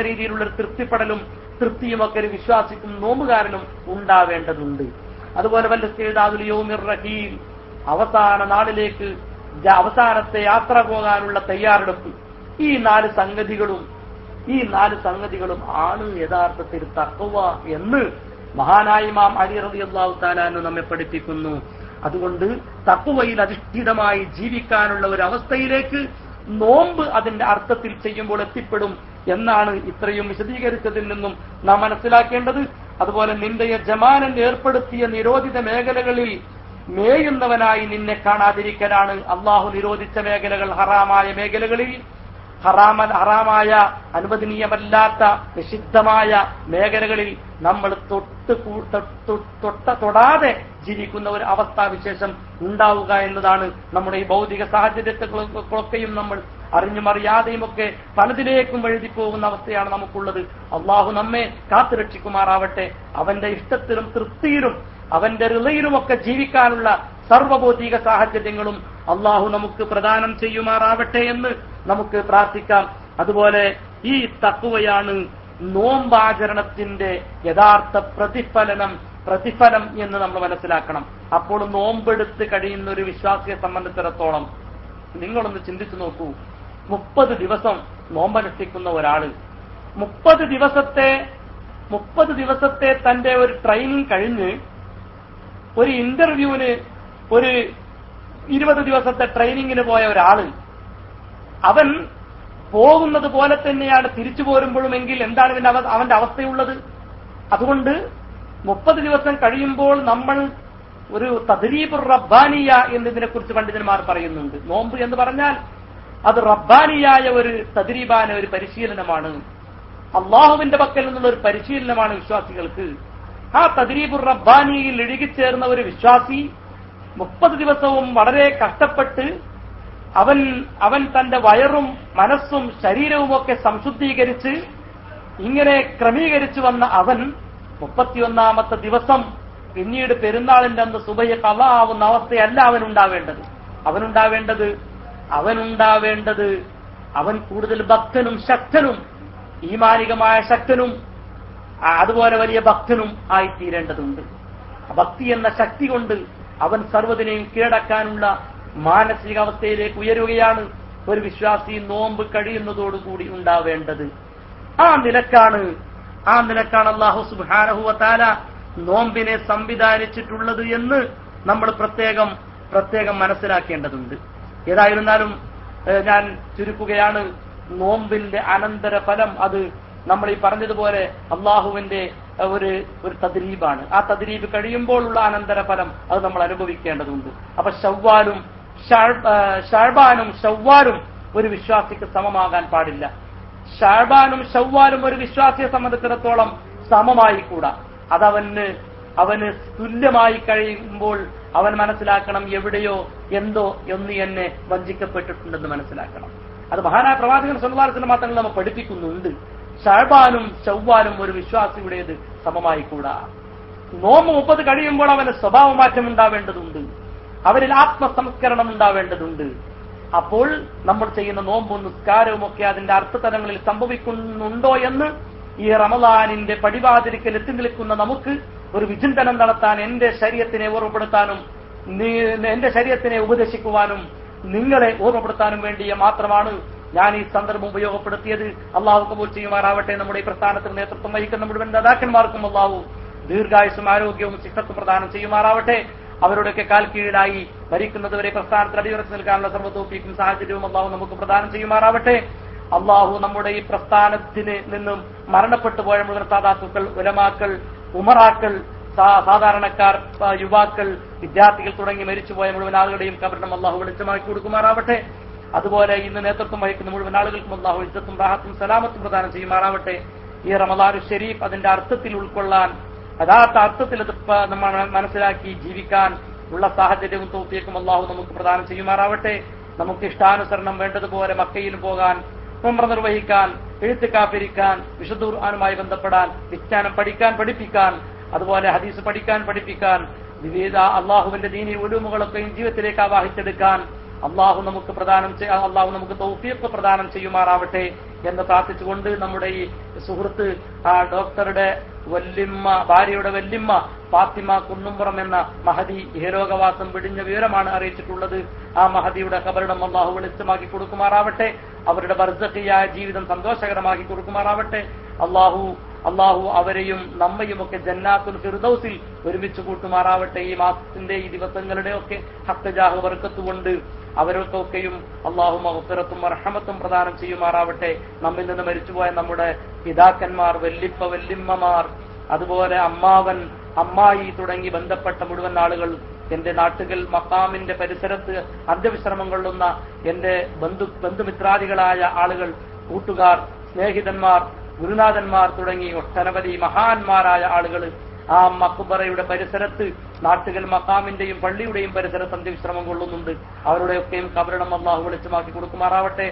രീതിയിലുള്ള ഒരു തൃപ്തിയുമൊക്കെ ഒരു വിശ്വാസിക്കും നോമ്പുകാരനും ഉണ്ടാവേണ്ടതുണ്ട്. അതുപോലെ വല്ലിസ്തിഅദാദു ലിയൗമിർ റഹീൽ, അവസാന നാളിലേക്ക്, അവസാനത്തെ യാത്ര പോകാനുള്ള തയ്യാറെടുപ്പ്. ഈ 4 സംഗതികളും ആണ് യഥാർത്ഥത്തിൽ തഖ്വ എന്ന് മഹാനായ ഇമാം അലി റളിയല്ലാഹു തആല അൻഹു നമ്മെ പഠിപ്പിക്കുന്നു. അതുകൊണ്ട് തഖ്വയിൽ അധിഷ്ഠിതമായി ജീവിക്കാനുള്ള ഒരു അവസ്ഥയിലേക്ക് നോമ്പ് അതിന്റെ അർത്ഥത്തിൽ ചെയ്യുമ്പോൾ എത്തിപ്പെടും എന്നാണ് ഇത്രയും വിശദീകരിച്ചതിൽ നിന്നും നാം മനസ്സിലാക്കേണ്ടത്. അതുപോലെ നിന്റെ യജമാനൻ ഏർപ്പെടുത്തിയ നിരോധിത മേഖലകളിൽ മേയുന്നവനായി നിന്നെ കാണാതിരിക്കലാണ്. അള്ളാഹു നിരോധിച്ച മേഖലകൾ, ഹറാമായ മേഖലകളിൽ, ഹറാമായ അനുവദനീയമല്ലാത്ത നിഷിദ്ധമായ മേഖലകളിൽ നമ്മൾ തൊടാതെ ജീവിക്കുന്ന ഒരു അവസ്ഥാവിശേഷം ഉണ്ടാവുക എന്നതാണ്. നമ്മുടെ ഈ ഭൗതിക സാഹചര്യത്തെയൊക്കെയും നമ്മൾ അറിഞ്ഞും അറിയാതെയും ഒക്കെ പലതിലേക്കും എഴുതിപ്പോകുന്ന അവസ്ഥയാണ് നമുക്കുള്ളത്. അള്ളാഹു നമ്മെ കാത്തുരക്ഷിക്കുമാറാവട്ടെ. അവന്റെ ഇഷ്ടത്തിലും തൃപ്തിയിലും അവന്റെ റിളയിലുമൊക്കെ ജീവിക്കാനുള്ള സർവഭൗതിക സാഹചര്യങ്ങളും അള്ളാഹു നമുക്ക് പ്രദാനം ചെയ്യുമാറാവട്ടെ എന്ന് നമുക്ക് പ്രാർത്ഥിക്കാം. അതുപോലെ ഈ തഖ്വയാണ് നോമ്പാചരണത്തിന്റെ യഥാർത്ഥ പ്രതിഫലം എന്ന് നമ്മൾ മനസ്സിലാക്കണം. അപ്പോൾ നോമ്പെടുത്ത് കഴിയുന്ന ഒരു വിശ്വാസിയെ സംബന്ധിച്ചിടത്തോളം നിങ്ങളൊന്ന് ചിന്തിച്ചു നോക്കൂ. 30 ദിവസം നോമ്പനുഷ്ഠിക്കുന്ന ഒരാള് 30 ദിവസത്തെ തന്റെ ഒരു ട്രെയിനിങ് കഴിഞ്ഞ് ഒരു ഇന്റർവ്യൂവിന് ഒരു 20 ദിവസത്തെ ട്രെയിനിങ്ങിന് പോയ ഒരാള് അവൻ പോകുന്നത് പോലെ തന്നെയാണ് തിരിച്ചു പോരുമ്പോഴുമെങ്കിൽ എന്താണ് പിന്നെ അവന്റെ അവസ്ഥയുള്ളത്? അതുകൊണ്ട് 30 ദിവസം കഴിയുമ്പോൾ നമ്മൾ ഒരു തദ്രീബുർ റബ്ബാനിയ എന്നതിനെ കുറിച്ച് പണ്ഡിതന്മാർ പറയുന്നുണ്ട്. നോമ്പ് എന്ന് പറഞ്ഞാൽ അത് റബ്ബാനിയായ ഒരു തദ്രീബാന ഒരു പരിശീലനമാണ്. അള്ളാഹുവിന്റെ പക്കൽ നിന്നുള്ള ഒരു പരിശീലനമാണ് വിശ്വാസികൾക്ക്. ആ തദ്രീബുർ റബ്ബാനിയിൽ ഇഴുകിച്ചേർന്ന ഒരു വിശ്വാസി 30 ദിവസവും വളരെ കഷ്ടപ്പെട്ട് അവൻ തന്റെ വയറും മനസ്സും ശരീരവുമൊക്കെ സംശുദ്ധീകരിച്ച് ഇങ്ങനെ ക്രമീകരിച്ചു വന്ന അവൻ 31ാമത്തെ ദിവസം പിന്നീട് പെരുന്നാളിന്റെ അന്ന് സുബഹി ഖളാ ആവുന്ന അവസ്ഥയല്ല അവനുണ്ടാവേണ്ടത് അവൻ കൂടുതൽ ഭക്തനും ശക്തനും ഈമാനികമായ ശക്തനും അതുപോലെ വലിയ ഭക്തനും ആയിത്തീരേണ്ടതുണ്ട്. ഭക്തി എന്ന ശക്തി കൊണ്ട് അവൻ സർവ്വതിനെയും കീഴടക്കാനുള്ള മാനസികാവസ്ഥയിലേക്ക് ഉയരുകയാണ് ഒരു വിശ്വാസി നോമ്പ് കഴിയുന്നതോടുകൂടി ഉണ്ടാവേണ്ടത്. ആ നിലക്കാണ് അല്ലാഹു സുബ്ഹാനഹു വ തആല നോമ്പിനെ സംവിധാനിച്ചിട്ടുള്ളത് എന്ന് നമ്മൾ പ്രത്യേകം മനസ്സിലാക്കേണ്ടതുണ്ട്. ഏതായിരുന്നാലും ഞാൻ ചുരുക്കുകയാണ്. നോമ്പിന്റെ അനന്തരഫലം അത് നമ്മൾ ഈ പറഞ്ഞതുപോലെ അള്ളാഹുവിന്റെ ഒരു തദ്രീബാണ്. ആ തദ്രീബ് കഴിയുമ്പോഴുള്ള അനന്തരഫലം അത് നമ്മൾ അനുഭവിക്കേണ്ടതുണ്ട്. അപ്പൊ ഷഅബാനും ശവ്വാലും ഒരു വിശ്വാസിക്ക് സമമാകാൻ പാടില്ല. ഷഅബാനും ശവ്വാലും ഒരു വിശ്വാസിയെ സംബന്ധിച്ചിടത്തോളം സമമായി കൂടാ. അവന് തുല്യമായി കഴിയുമ്പോൾ അവൻ മനസ്സിലാക്കണം എവിടെയോ എന്തോ ഒന്ന് എന്നെ വഞ്ചിക്കപ്പെട്ടിട്ടുണ്ടെന്ന് മനസ്സിലാക്കണം. അത് മഹാനായ പ്രവാചകൻ സ്വല്ലല്ലാഹു അലൈഹി വസല്ലം തങ്ങൾ നമ്മെ പഠിപ്പിക്കുന്നുണ്ട്. ഷഅബാനും ശവ്വാലും ഒരു വിശ്വാസിയുടേത് സമമായി കൂടാ. നോമ്പ് 30 കഴിയുമ്പോൾ അവന് സ്വഭാവമാറ്റം ഉണ്ടാവേണ്ടതുണ്ട്, അവരിൽ ആത്മസംസ്കരണം ഉണ്ടാവേണ്ടതുണ്ട്. അപ്പോൾ നമ്മൾ ചെയ്യുന്ന നോമ്പും നിസ്കാരവും ഒക്കെ അതിന്റെ അർത്ഥതലങ്ങളിൽ സംഭവിക്കുന്നുണ്ടോ എന്ന് ഈ റമളാനിന്റെ പടിവാതിലിക്കൽ എത്തി നിൽക്കുന്ന നമുക്ക് ഒരു വിചിന്തനം നടത്താൻ, എന്റെ ശരീരത്തിനെ ഓർമ്മപ്പെടുത്താനും എന്റെ ശരീരത്തിനെ ഉപദേശിക്കുവാനും നിങ്ങളെ ഓർമ്മപ്പെടുത്താനും വേണ്ടി മാത്രമാണ് ഞാൻ ഈ സന്ദർഭം ഉപയോഗപ്പെടുത്തിയത്. അള്ളാഹു കബൂൽ ചെയ്യുമാറാവട്ടെ. നമ്മുടെ ഈ പ്രസ്ഥാനത്തിന് നേതൃത്വം വഹിക്കുന്ന മുഴുവൻ നേതാക്കന്മാർക്കും അള്ളാഹു ദീർഘായുസ്സും ആരോഗ്യവും ശിക്ഷത്തും പ്രദാനം ചെയ്യുമാറാവട്ടെ. അവരുടെയൊക്കെ കാൽ കീഴിലായി ഭരിക്കുന്നതുവരെ പ്രസ്ഥാനത്തിൽ അടിയുറച്ചു നിൽക്കാനുള്ള സർവ്വതൗഫീഖും സാഹചര്യവും അള്ളാഹു നമുക്ക് പ്രദാനം ചെയ്യുമാറാവട്ടെ. അള്ളാഹു നമ്മുടെ ഈ പ്രസ്ഥാനത്തിന് നിന്നും മരണപ്പെട്ടു പോയ മുഴുവൻ സാദാത്തുക്കൾ, ഉലമാക്കൾ, ഉമറാക്കൾ, സാധാരണക്കാർ, യുവാക്കൾ, വിദ്യാർത്ഥികൾ തുടങ്ങി മരിച്ചുപോയ മുഴുവൻ ആളുകളുടെയും കബറിടം അള്ളാഹു വെളിച്ചമാക്കി കൊടുക്കുമാറാവട്ടെ. അതുപോലെ ഇന്ന് നേതൃത്വം വഹിക്കുന്ന മുഴുവൻ ആളുകൾക്കും അള്ളാഹു ഇജ്ജത്തും റാഹത്തും സലാമത്തും പ്രദാനം ചെയ്യുമാറാവട്ടെ. ഈ റമളാനുൽ ശരീഫ് അതിന്റെ അർത്ഥത്തിൽ ഉൾക്കൊള്ളാൻ, യഥാർത്ഥ അർത്ഥത്തിൽ അത് നമ്മൾ മനസ്സിലാക്കി ജീവിക്കാൻ ഉള്ള സാഹചര്യവും തൗഫീഖും അള്ളാഹു നമുക്ക് പ്രദാനം ചെയ്യുമാറാവട്ടെ. നമുക്ക് ഇഷ്ടാനുസരണം വേണ്ടതുപോലെ മക്കയിൽ പോകാൻ, ഉംറ നിർവഹിക്കാൻ, എഴുത്തിക്കാപ്പിരിക്കാൻ, വിശുദ്ധ ഖുർആനുമായി ബന്ധപ്പെടാൻ, വിജ്ഞാനം പഠിക്കാൻ പഠിപ്പിക്കാൻ, അതുപോലെ ഹദീസ് പഠിക്കാൻ പഠിപ്പിക്കാൻ, വിവിധ അള്ളാഹുവിന്റെ ദീനി ഉലൂമുകളൊക്കെയും ജീവിതത്തിലേക്ക് ആവാഹിച്ചെടുക്കാൻ അള്ളാഹു നമുക്ക് തൗഫീഖ് പ്രദാനം ചെയ്യുമാറാവട്ടെ എന്ന് പ്രാർത്ഥിച്ചുകൊണ്ട് നമ്മുടെ ഈ സുഹൃത്ത് ഡോക്ടറുടെ ഭാര്യയുടെ വല്യമ്മ ഫാത്തിമ കുന്നുംപുറം എന്ന മഹദി ഇഹലോകവാസം വിടിഞ്ഞ വിവരമാണ് അറിയിച്ചിട്ടുള്ളത്. ആ മഹദിയുടെ ഖബറിടം അള്ളാഹു വെളിച്ചമാക്കി കൊടുക്കുമാറാവട്ടെ. അവരുടെ ബർസഖിയായ ജീവിതം സന്തോഷകരമാക്കി കൊടുക്കുമാറാവട്ടെ. അള്ളാഹു അവരെയും നമ്മയും ഒക്കെ ജന്നാത്തുൽ ഫിർദൗസിൽ ഒരുമിച്ച് കൂട്ടുമാറാവട്ടെ. ഈ മാസത്തിന്റെ ഈ ദിവസങ്ങളുടെ ഒക്കെ ഹഖ് ജാഹ് ബർക്കത്ത് കൊണ്ട് അവരൊക്കെയും അള്ളാഹു മഗ്ഫിറത്തും റഹ്മത്തും പ്രദാനം ചെയ്യുമാറാവട്ടെ. നമ്മിൽ നിന്ന് മരിച്ചുപോയ നമ്മുടെ പിതാക്കന്മാർ, വല്യമ്മമാർ, അതുപോലെ അമ്മാവൻ, അമ്മായി തുടങ്ങി ബന്ധപ്പെട്ട മുഴുവൻ ആളുകൾ, എന്റെ നാട്ടുകൾ മഖാമിന്റെ പരിസരത്ത് അന്ത്യവിശ്രമം കൊള്ളുന്ന എന്റെ ബന്ധുമിത്രാദികളായ ആളുകൾ, കൂട്ടുകാർ, സ്നേഹിതന്മാർ, ഗുരുനാഥന്മാർ തുടങ്ങി ഒട്ടനവധി മഹാന്മാരായ ആളുകൾ ആ മഖ്ബറയുടെ പരിസരത്ത്, നാട്ടുകൾ മഖാമിന്റെയും പള്ളിയുടെയും പരിസരത്ത് അന്ത്യവിശ്രമം കൊള്ളുന്നുണ്ട്. അവരുടെയൊക്കെയും കബറിടം അള്ളാഹു വെളിച്ചമാക്കി കൊടുക്കുമാറാവട്ടെ.